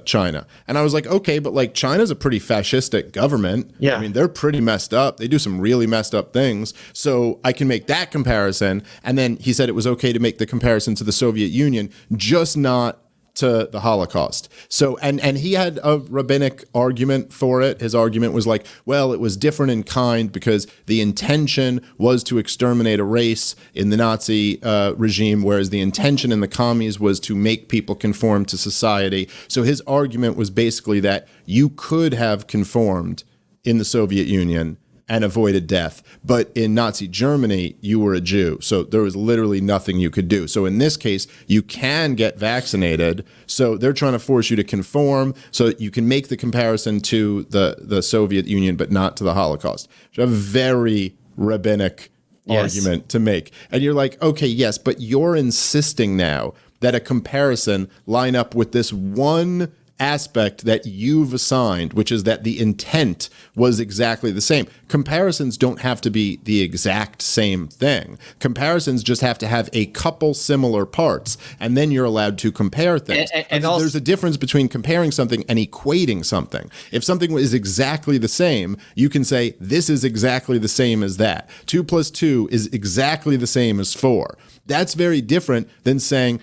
China. And I was like, okay, but China's a pretty fascistic government. Yeah. I mean, they're pretty messed up. They do some really messed up things. So I can make that comparison. And then he said it was okay to make the comparison to the Soviet Union, just not to the Holocaust. So, and he had a rabbinic argument for it. His argument was like, well, it was different in kind because the intention was to exterminate a race in the Nazi regime, whereas the intention in the commies was to make people conform to society. So his argument was basically that you could have conformed in the Soviet Union and avoided death. But in Nazi Germany, you were a Jew. So there was literally nothing you could do. So in this case, you can get vaccinated. So they're trying to force you to conform so that you can make the comparison to the Soviet Union, but not to the Holocaust. Which is a very rabbinic argument to make. And you're like, okay, yes, but you're insisting now that a comparison line up with this one aspect that you've assigned, which is that the intent was exactly the same. Comparisons don't have to be the exact same thing. Comparisons just have to have a couple similar parts, and then you're allowed to compare things. And also, there's a difference between comparing something and equating something. If something is exactly the same, you can say, this is exactly the same as that. 2 + 2 is exactly the same as 4. That's very different than saying,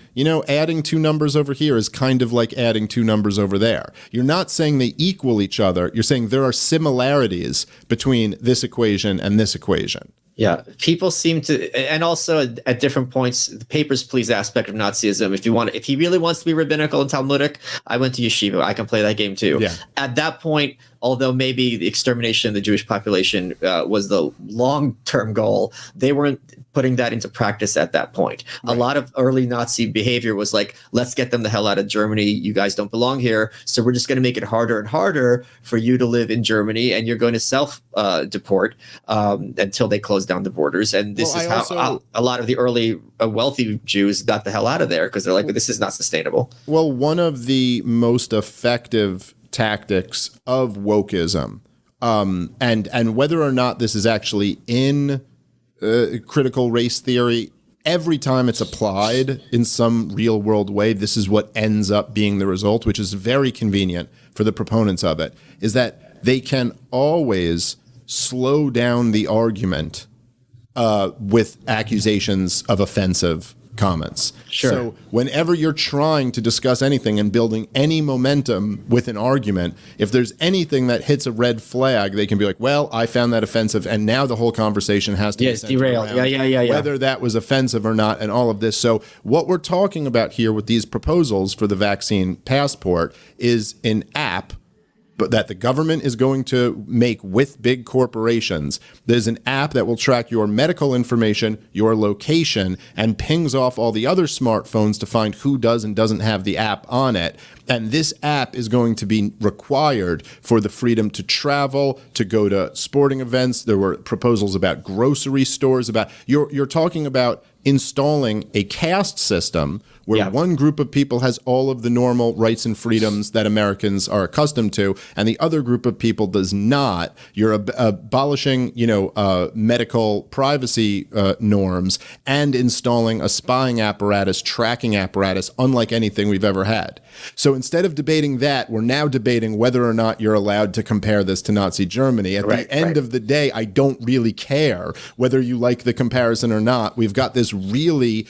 adding 2 numbers over here is kind of like adding 2 numbers over there. You're not saying they equal each other. You're saying there are similarities between this equation and this equation. Yeah, people seem to, and also at different points, the papers, please aspect of Nazism. If he really wants to be rabbinical and Talmudic, I went to yeshiva. I can play that game too. Yeah. At that point, although maybe the extermination of the Jewish population was the long-term goal, they weren't putting that into practice at that point. Right. A lot of early Nazi behavior was like, let's get them the hell out of Germany. You guys don't belong here. So we're just going to make it harder and harder for you to live in Germany, and you're going to self-deport until they close down the borders. And this is how a lot of the early wealthy Jews got the hell out of there, because they're like, this is not sustainable. Well, one of the most effective tactics of Wokism, and whether or not this is actually in critical race theory, every time it's applied in some real world way, this is what ends up being the result, which is very convenient for the proponents of it, is that they can always slow down the argument with accusations of offensive comments. Sure. So whenever you're trying to discuss anything and building any momentum with an argument, if there's anything that hits a red flag, they can be like, well, I found that offensive, and now the whole conversation has to be derailed. Yeah. Whether that was offensive or not, and all of this. So what we're talking about here with these proposals for the vaccine passport is an app but that the government is going to make with big corporations. There's an app that will track your medical information, your location, and pings off all the other smartphones to find who does and doesn't have the app on it. And this app is going to be required for the freedom to travel, to go to sporting events. There were proposals about grocery stores, about you're talking about installing a caste system where one group of people has all of the normal rights and freedoms that Americans are accustomed to, and the other group of people does not. You're abolishing, medical privacy norms and installing a spying apparatus, tracking apparatus, unlike anything we've ever had. So instead of debating that, we're now debating whether or not you're allowed to compare this to Nazi Germany. At the end of the day, I don't really care whether you like the comparison or not. We've got this really,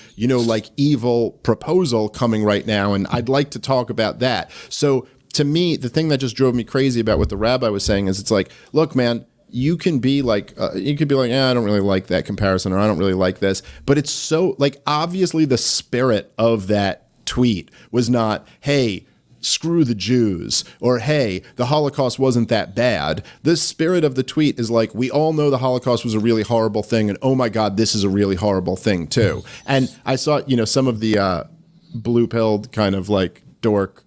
evil proposal coming right now, and I'd like to talk about that. So to me, the thing that just drove me crazy about what the rabbi was saying is it's like, look, man, you could be like, I don't really like that comparison, or I don't really like this. But it's so, obviously the spirit of that tweet was not, hey, screw the Jews, or hey, the Holocaust wasn't that bad. The spirit of the tweet is like, we all know the Holocaust was a really horrible thing, and oh my God, this is a really horrible thing too. And I saw, some of the blue-pilled kind of dork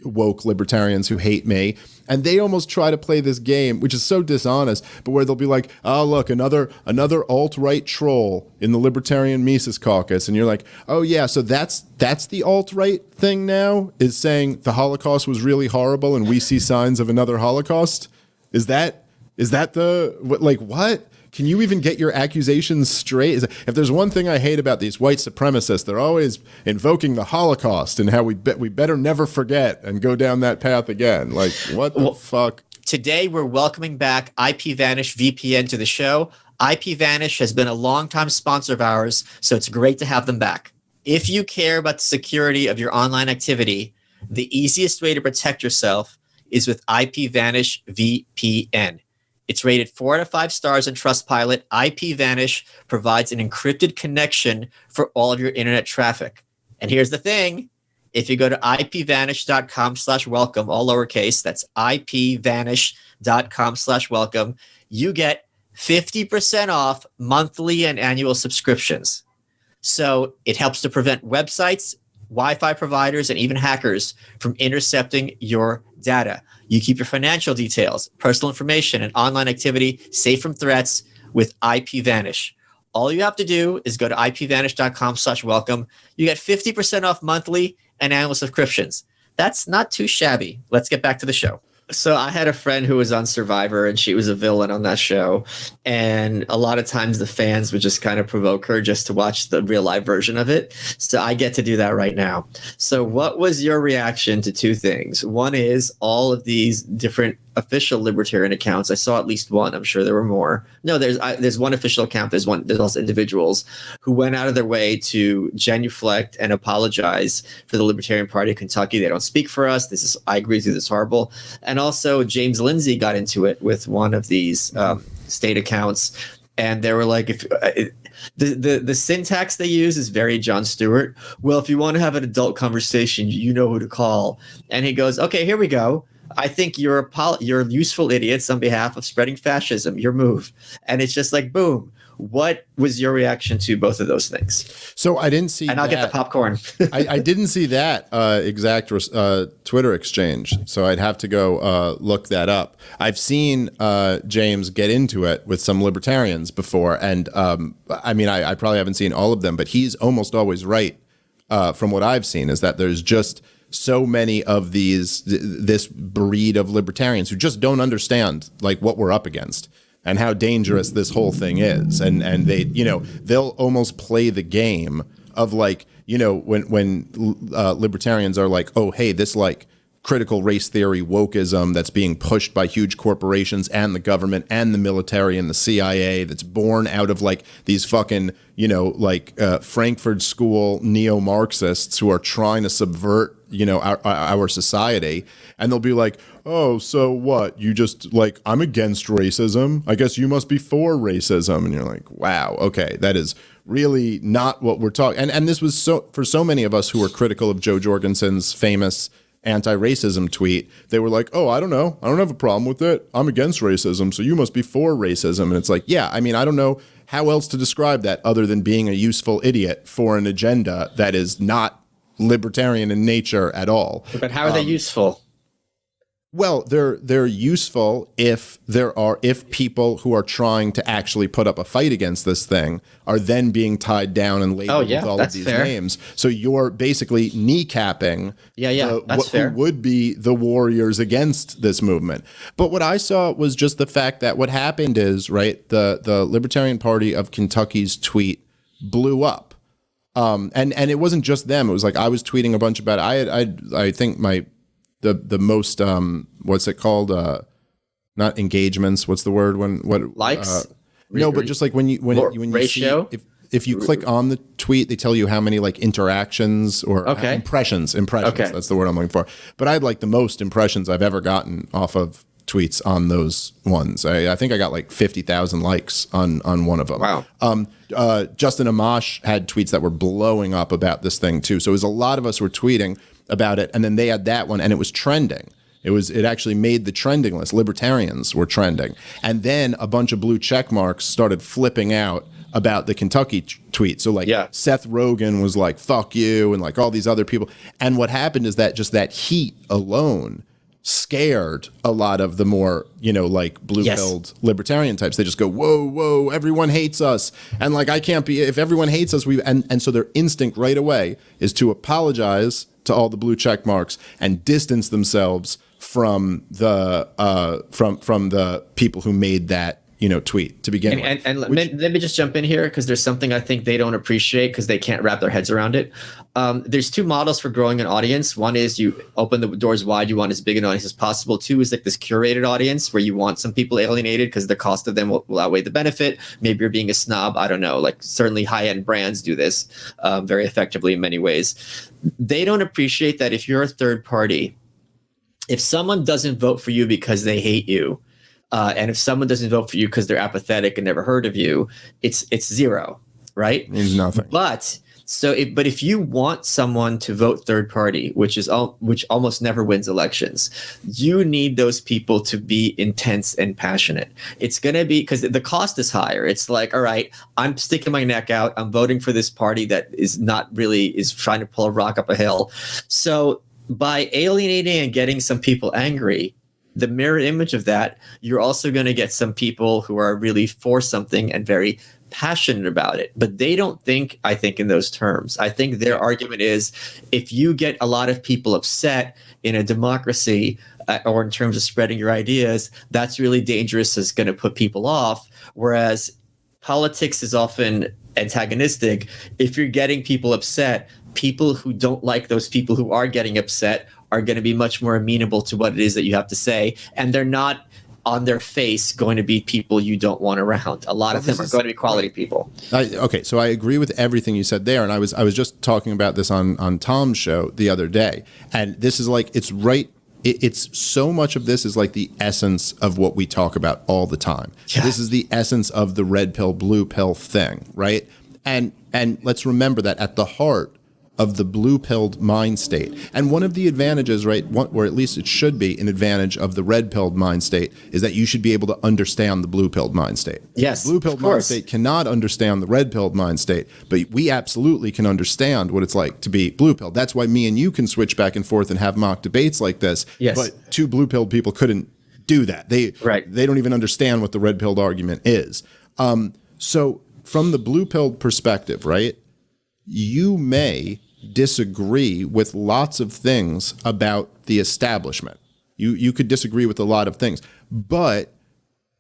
woke libertarians who hate me, and they almost try to play this game, which is so dishonest, but where they'll be like, oh, look, another alt-right troll in the Libertarian Mises Caucus, and you're like, oh yeah, so that's the alt-right thing now, is saying the Holocaust was really horrible and we see signs of another Holocaust? Is that what? Can you even get your accusations straight? If there's one thing I hate about these white supremacists, they're always invoking the Holocaust and how we better never forget and go down that path again. What the fuck? Today, we're welcoming back IPVanish VPN to the show. IPVanish has been a longtime sponsor of ours, so it's great to have them back. If you care about the security of your online activity, the easiest way to protect yourself is with IPVanish VPN. It's rated 4 out of 5 stars in Trustpilot. IPVanish provides an encrypted connection for all of your internet traffic. And here's the thing. If you go to ipvanish.com/welcome, all lowercase, that's ipvanish.com/welcome, you get 50% off monthly and annual subscriptions. So it helps to prevent websites, Wi-Fi providers, and even hackers from intercepting your data. You keep your financial details, personal information, and online activity safe from threats with IPVanish. All you have to do is go to ipvanish.com/welcome. You get 50% off monthly and annual subscriptions. That's not too shabby. Let's get back to the show. So I had a friend who was on Survivor, and she was a villain on that show. And a lot of times the fans would just kind of provoke her just to watch the real live version of it. So I get to do that right now. So what was your reaction to two things? One is all of these different official libertarian accounts. I saw at least one. I'm sure there were more. No, there's one official account. There's also individuals who went out of their way to genuflect and apologize for the Libertarian Party of Kentucky. They don't speak for us. I agree with you. This is horrible. And also James Lindsay got into it with one of these state accounts, and they were like, the syntax they use is very Jon Stewart. Well, if you want to have an adult conversation, you know who to call. And he goes, okay, here we go. I think you're useful idiots on behalf of spreading fascism. Your move. And it's just like, boom. What was your reaction to both of those things? So I didn't see and I'll get the popcorn. I didn't see that exact Twitter exchange. So I'd have to go look that up. I've seen James get into it with some libertarians before. And I mean, I probably haven't seen all of them, but he's almost always right from what I've seen, is that there's just so many of this breed of libertarians who just don't understand like what we're up against and how dangerous this whole thing is. And they, they'll almost play the game of like, when libertarians are like, oh, hey, this like critical race theory wokism that's being pushed by huge corporations and the government and the military and the CIA, that's born out of like these fucking, Frankfurt School neo-Marxists who are trying to subvert, our society. And they'll be like, oh, so what? You just like, I'm against racism. I guess you must be for racism. And you're like, wow, okay, that is really not what we're talking. And this was for so many of us who were critical of Joe Jorgensen's famous anti-racism tweet, they were like, oh, I don't know. I don't have a problem with it. I'm against racism, so you must be for racism. And it's like, yeah, I mean, I don't know how else to describe that other than being a useful idiot for an agenda that is not libertarian in nature at all. But how are they useful? Well, they're useful if people who are trying to actually put up a fight against this thing are then being tied down and labeled with all of these names. So you're basically kneecapping who would be the warriors against this movement. But what I saw was just the fact that what happened is, right, the Libertarian Party of Kentucky's tweet blew up. And it wasn't just them. It was like I was tweeting a bunch about it. I think the most what's it called, not engagements, what's the word, likes, no, but just like when you ratio, see, if you click on the tweet, they tell you how many like interactions or impressions, okay, that's the word I'm looking for. But I had like the most impressions I've ever gotten off of tweets on those ones. I think I got like 50,000 likes on one of them. Wow. Justin Amash had tweets that were blowing up about this thing too. So it was a lot of us were tweeting about it, and then they had that one, and it was trending. It actually made the trending list. Libertarians were trending, and then a bunch of blue check marks started flipping out about the Kentucky tweet. So like Seth Rogen was like, "Fuck you," and like all these other people. And what happened is that just that heat alone scared a lot of the more, like blue-pilled libertarian types. They just go, whoa, everyone hates us. And like, I can't be, if everyone hates us, and so their instinct right away is to apologize to all the blue check marks and distance themselves from the from the people who made that tweet to begin with. And let me just jump in here, because there's something I think they don't appreciate because they can't wrap their heads around it. There's two models for growing an audience. One is you open the doors wide, you want as big an audience as possible. Two is like this curated audience where you want some people alienated because the cost of them will outweigh the benefit. Maybe you're being a snob. I don't know. Like certainly high-end brands do this very effectively in many ways. They don't appreciate that if you're a third party, if someone doesn't vote for you because they hate you, and if someone doesn't vote for you because they're apathetic and never heard of you, it's zero, right? It means nothing. But if you want someone to vote third party, which almost never wins elections, you need those people to be intense and passionate. It's going to be, because the cost is higher. It's like, all right, I'm sticking my neck out. I'm voting for this party that is trying to pull a rock up a hill. So by alienating and getting some people angry, the mirror image of that, you're also going to get some people who are really for something and very passionate about it. But they don't think, I think, in those terms. I think their argument is, if you get a lot of people upset in a democracy or in terms of spreading your ideas, that's really dangerous. It's going to put people off. Whereas politics is often antagonistic. If you're getting people upset, people who don't like those people who are getting upset are going to be much more amenable to what it is that you have to say. And they're not on their face going to be people you don't want around. A lot of them are going to be quality people. Okay, so I agree with everything you said there. And I was just talking about this on Tom's show the other day. And this is like, it's right. It's so much of this is like the essence of what we talk about all the time. Yeah. This is the essence of the red pill, blue pill thing, right? And let's remember that at the heart of the blue-pilled mind state. And one of the advantages, right, or at least it should be an advantage of the red-pilled mind state, is that you should be able to understand the blue-pilled mind state. Yes, the blue-pilled mind state cannot understand the red-pilled mind state, but we absolutely can understand what it's like to be blue-pilled. That's why me and you can switch back and forth and have mock debates like this. Yes. But two blue-pilled people couldn't do that. They don't even understand what the red-pilled argument is. So from the blue-pilled perspective, right, you may disagree with lots of things about the establishment. You could disagree with a lot of things, but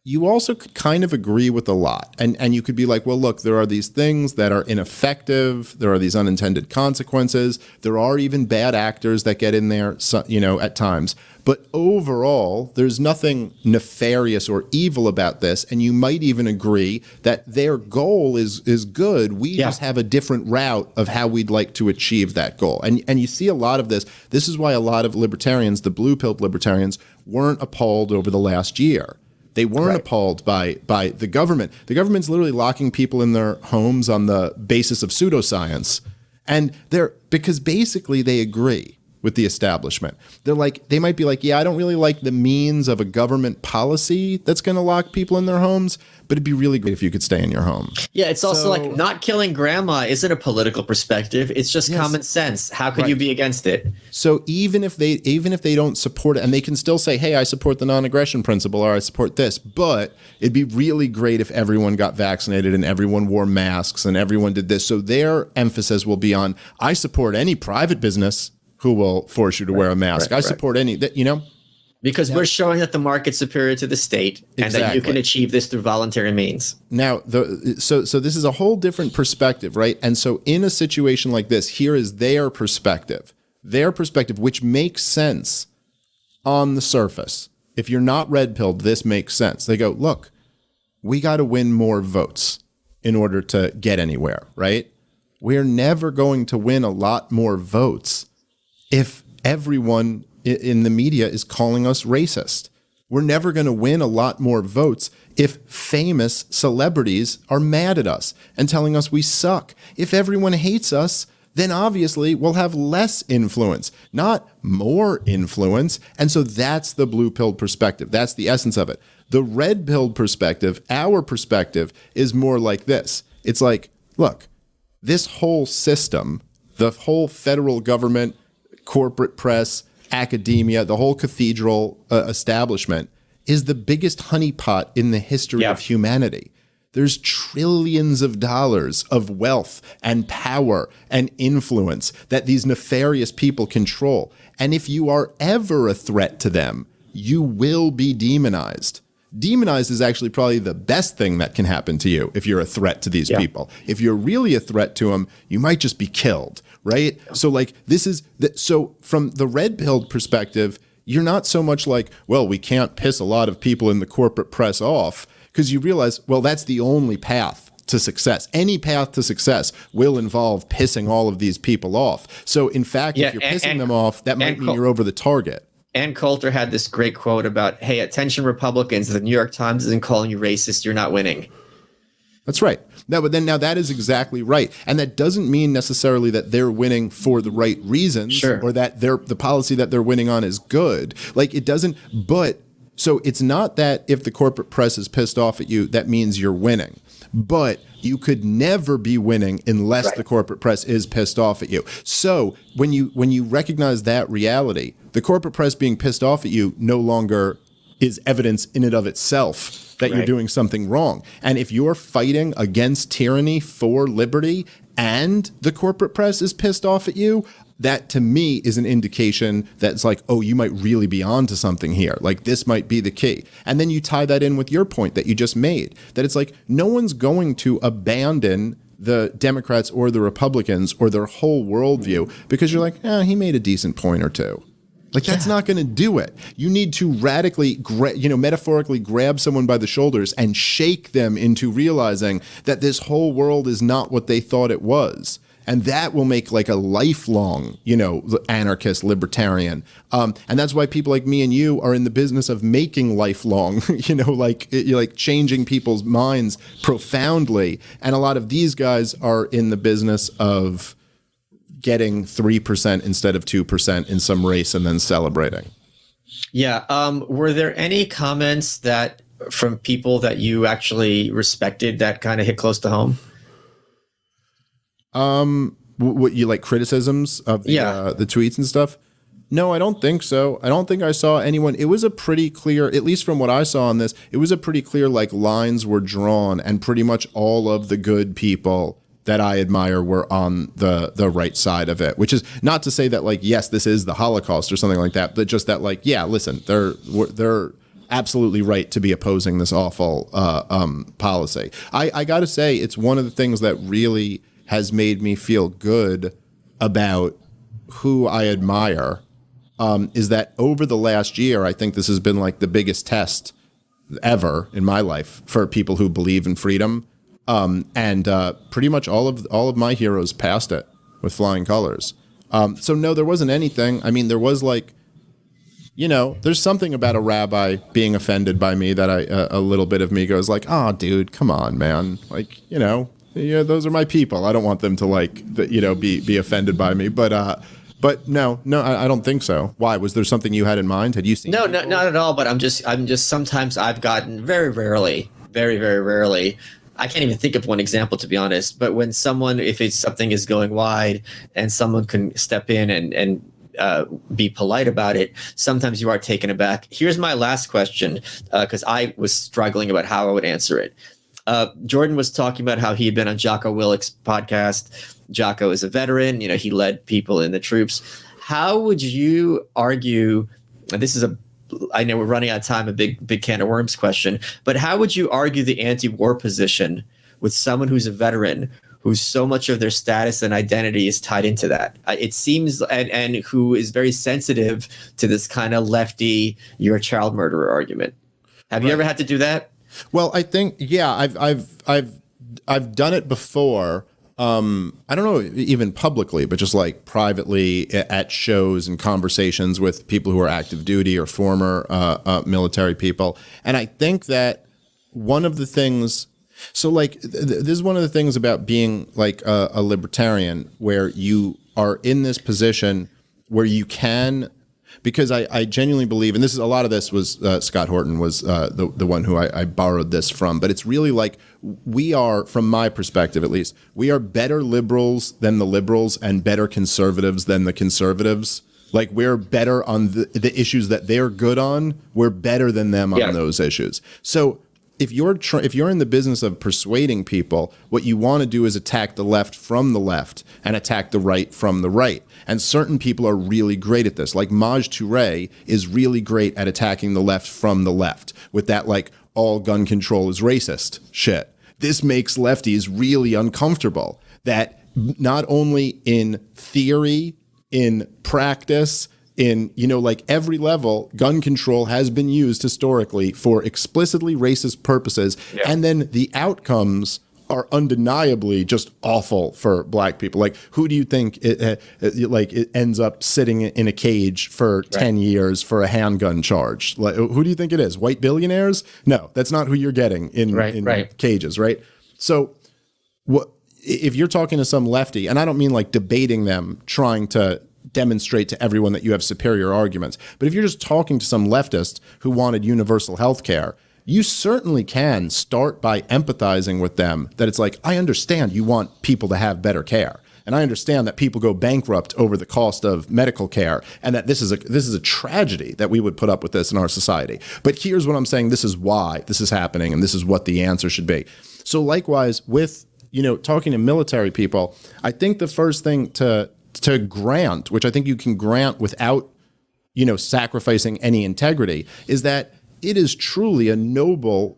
you also could kind of agree with a lot. And you could be like, well, look, there are these things that are ineffective. There are these unintended consequences. There are even bad actors that get in there, at times. But overall, there's nothing nefarious or evil about this. And you might even agree that their goal is good. We just have a different route of how we'd like to achieve that goal. And you see a lot of this. This is why a lot of libertarians, the blue-pilled libertarians, weren't appalled over the last year. They weren't appalled by the government. The government's literally locking people in their homes on the basis of pseudoscience. And because basically they agree with the establishment. They might be like, yeah, I don't really like the means of a government policy that's going to lock people in their homes, but it'd be really great if you could stay in your home. Yeah, it's also like not killing grandma isn't a political perspective. It's just common sense. How could you be against it? So even if they don't support it, and they can still say, hey, I support the non-aggression principle, or I support this, but it'd be really great if everyone got vaccinated and everyone wore masks and everyone did this. So their emphasis will be on, I support any private business who will force you to wear a mask. I support any that, because we're showing that the market's superior to the state and that you can achieve this through voluntary means. Now, so this is a whole different perspective, right? And so in a situation like this, here is their perspective, which makes sense on the surface. If you're not red-pilled, this makes sense. They go, look, we got to win more votes in order to get anywhere, right? We're never going to win a lot more votes if everyone in the media is calling us racist. We're never going to win a lot more votes if famous celebrities are mad at us and telling us we suck. If everyone hates us, then obviously we'll have less influence, not more influence. And so that's the blue-pilled perspective. That's the essence of it. The red-pilled perspective, our perspective, is more like this. It's like, look, this whole system, the whole federal government, corporate press, academia, the whole cathedral establishment is the biggest honeypot in the history of humanity. There's trillions of dollars of wealth and power and influence that these nefarious people control. And if you are ever a threat to them, you will be demonized. Demonized is actually probably the best thing that can happen to you if you're a threat to these people. If you're really a threat to them, you might just be killed, right? So so from the red-pilled perspective, you're not so much like, well, we can't piss a lot of people in the corporate press off, because you realize, well, that's the only path to success. Any path to success will involve pissing all of these people off. So in fact, if you're pissing them off, that might mean you're over the target. Ann Coulter had this great quote about, hey, attention Republicans, the New York Times isn't calling you racist, you're not winning. That's right. Now that is exactly right. And that doesn't mean necessarily that they're winning for the right reasons or that the policy that they're winning on is good. Like it doesn't, but so it's not that if the corporate press is pissed off at you, that means you're winning. But you could never be winning unless the corporate press is pissed off at you. So when you recognize that reality, the corporate press being pissed off at you no longer is evidence in and of itself that you're doing something wrong. And if you're fighting against tyranny for liberty and the corporate press is pissed off at you, that to me is an indication that it's like, oh, you might really be onto something here. Like this might be the key. And then you tie that in with your point that you just made, that it's like no one's going to abandon the Democrats or the Republicans or their whole worldview because you're like, he made a decent point or two. Like that's not going to do it. You need to radically, metaphorically grab someone by the shoulders and shake them into realizing that this whole world is not what they thought it was. And that will make like a lifelong, anarchist libertarian. And that's why people like me and you are in the business of making lifelong, like changing people's minds profoundly. And a lot of these guys are in the business of getting 3% instead of 2% in some race and then celebrating. Yeah. Were there any comments that from people that you actually respected that kind of hit close to home? What you like criticisms of the tweets and stuff? No, I don't think so. I don't think I saw anyone. It was a pretty clear, at least from what I saw on this, it was a pretty clear, like, lines were drawn, and pretty much all of the good people that I admire were on the right side of it, which is not to say that, like, yes, this is the Holocaust or something like that, but just that, like, yeah, listen, they're absolutely right to be opposing this awful policy. I got to say, it's one of the things that really has made me feel good about who I admire. Is that over the last year, I think this has been like the biggest test ever in my life for people who believe in freedom. And pretty much all of my heroes passed it with flying colors. So no, there wasn't anything. I mean, there was like, there's something about a rabbi being offended by me that a little bit of me goes like, oh, dude, come on, man. Like, those are my people. I don't want them to be offended by me. But no, I don't think so. Why? Was there something you had in mind? Had you seen? No, not at all. But I'm just sometimes I've gotten very rarely, very, very rarely. I can't even think of one example, to be honest. But when if something is going wide and someone can step in and be polite about it, sometimes you are taken aback. Here's my last question, because I was struggling about how I would answer it. Jordan was talking about how he had been on Jocko Willick's podcast. Jocko is a veteran. He led people in the troops. How would you argue, and this is I know we're running out of time, a big can of worms question, but how would you argue the anti-war position with someone who's a veteran, who's so much of their status and identity is tied into that? It seems, and who is very sensitive to this kind of lefty, you're a child murderer argument. Have you ever had to do that? Well, I think, yeah, I've done it before. I don't know, even publicly, but just like privately at shows and conversations with people who are active duty or former military people. And I think that one of the things, so like this is one of the things about being like a libertarian, where you are in this position where you can, because I genuinely believe, and this is a lot of this was Scott Horton was the one who I borrowed this from, but it's really like we are, from my perspective at least, we are better liberals than the liberals and better conservatives than the conservatives. Like we're better on the issues that they're good on. We're better than them on those issues. So if you're in the business of persuading people, what you want to do is attack the left from the left and attack the right from the right. And certain people are really great at this. Like Maj Touré is really great at attacking the left from the left with that like all gun control is racist shit. This makes lefties really uncomfortable that not only in theory, in practice, in, like every level, gun control has been used historically for explicitly racist purposes. Yeah. And then the outcomes are undeniably just awful for black people. Like, who do you think it ends up sitting in a cage for 10 years for a handgun charge? Like, who do you think it is? White billionaires? No, that's not who you're getting in cages, right? So what if you're talking to some lefty, and I don't mean like debating them, trying to demonstrate to everyone that you have superior arguments, but if you're just talking to some leftist who wanted universal health care, you certainly can start by empathizing with them that it's like, I understand you want people to have better care. And I understand that people go bankrupt over the cost of medical care and that this is a tragedy that we would put up with this in our society. But here's what I'm saying. This is why this is happening and this is what the answer should be. So likewise with, talking to military people, I think the first thing to grant, which I think you can grant without, sacrificing any integrity, is that it is truly a noble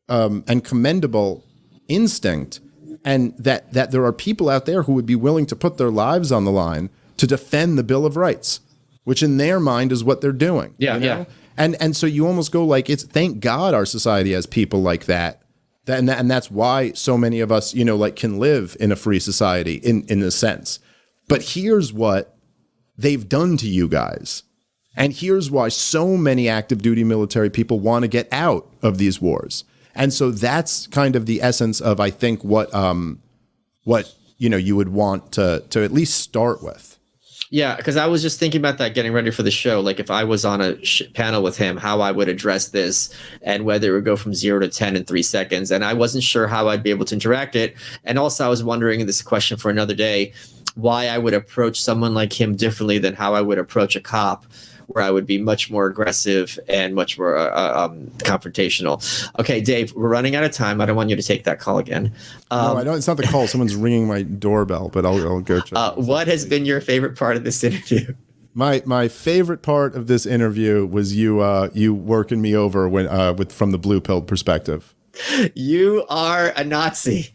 and commendable instinct, and that there are people out there who would be willing to put their lives on the line to defend the Bill of Rights, which in their mind is what they're doing. Yeah. And so you almost go like, it's thank God our society has people like that. And that's why so many of us, can live in a free society in a sense. But here's what they've done to you guys. And here's why so many active duty military people want to get out of these wars. And so that's kind of the essence of, I think, what you would want to at least start with. Yeah, because I was just thinking about that getting ready for the show. Like if I was on a panel with him, how I would address this and whether it would go from 0 to 10 in 3 seconds. And I wasn't sure how I'd be able to interact it. And also I was wondering, and this is a question for another day, why I would approach someone like him differently than how I would approach a cop, where I would be much more aggressive and much more confrontational. Okay, Dave, we're running out of time. I don't want you to take that call again. No, I don't. It's not the call. Someone's ringing my doorbell, but I'll go check. What has been your favorite part of this interview? My favorite part of this interview was you working me over when from the blue pill perspective. You are a Nazi.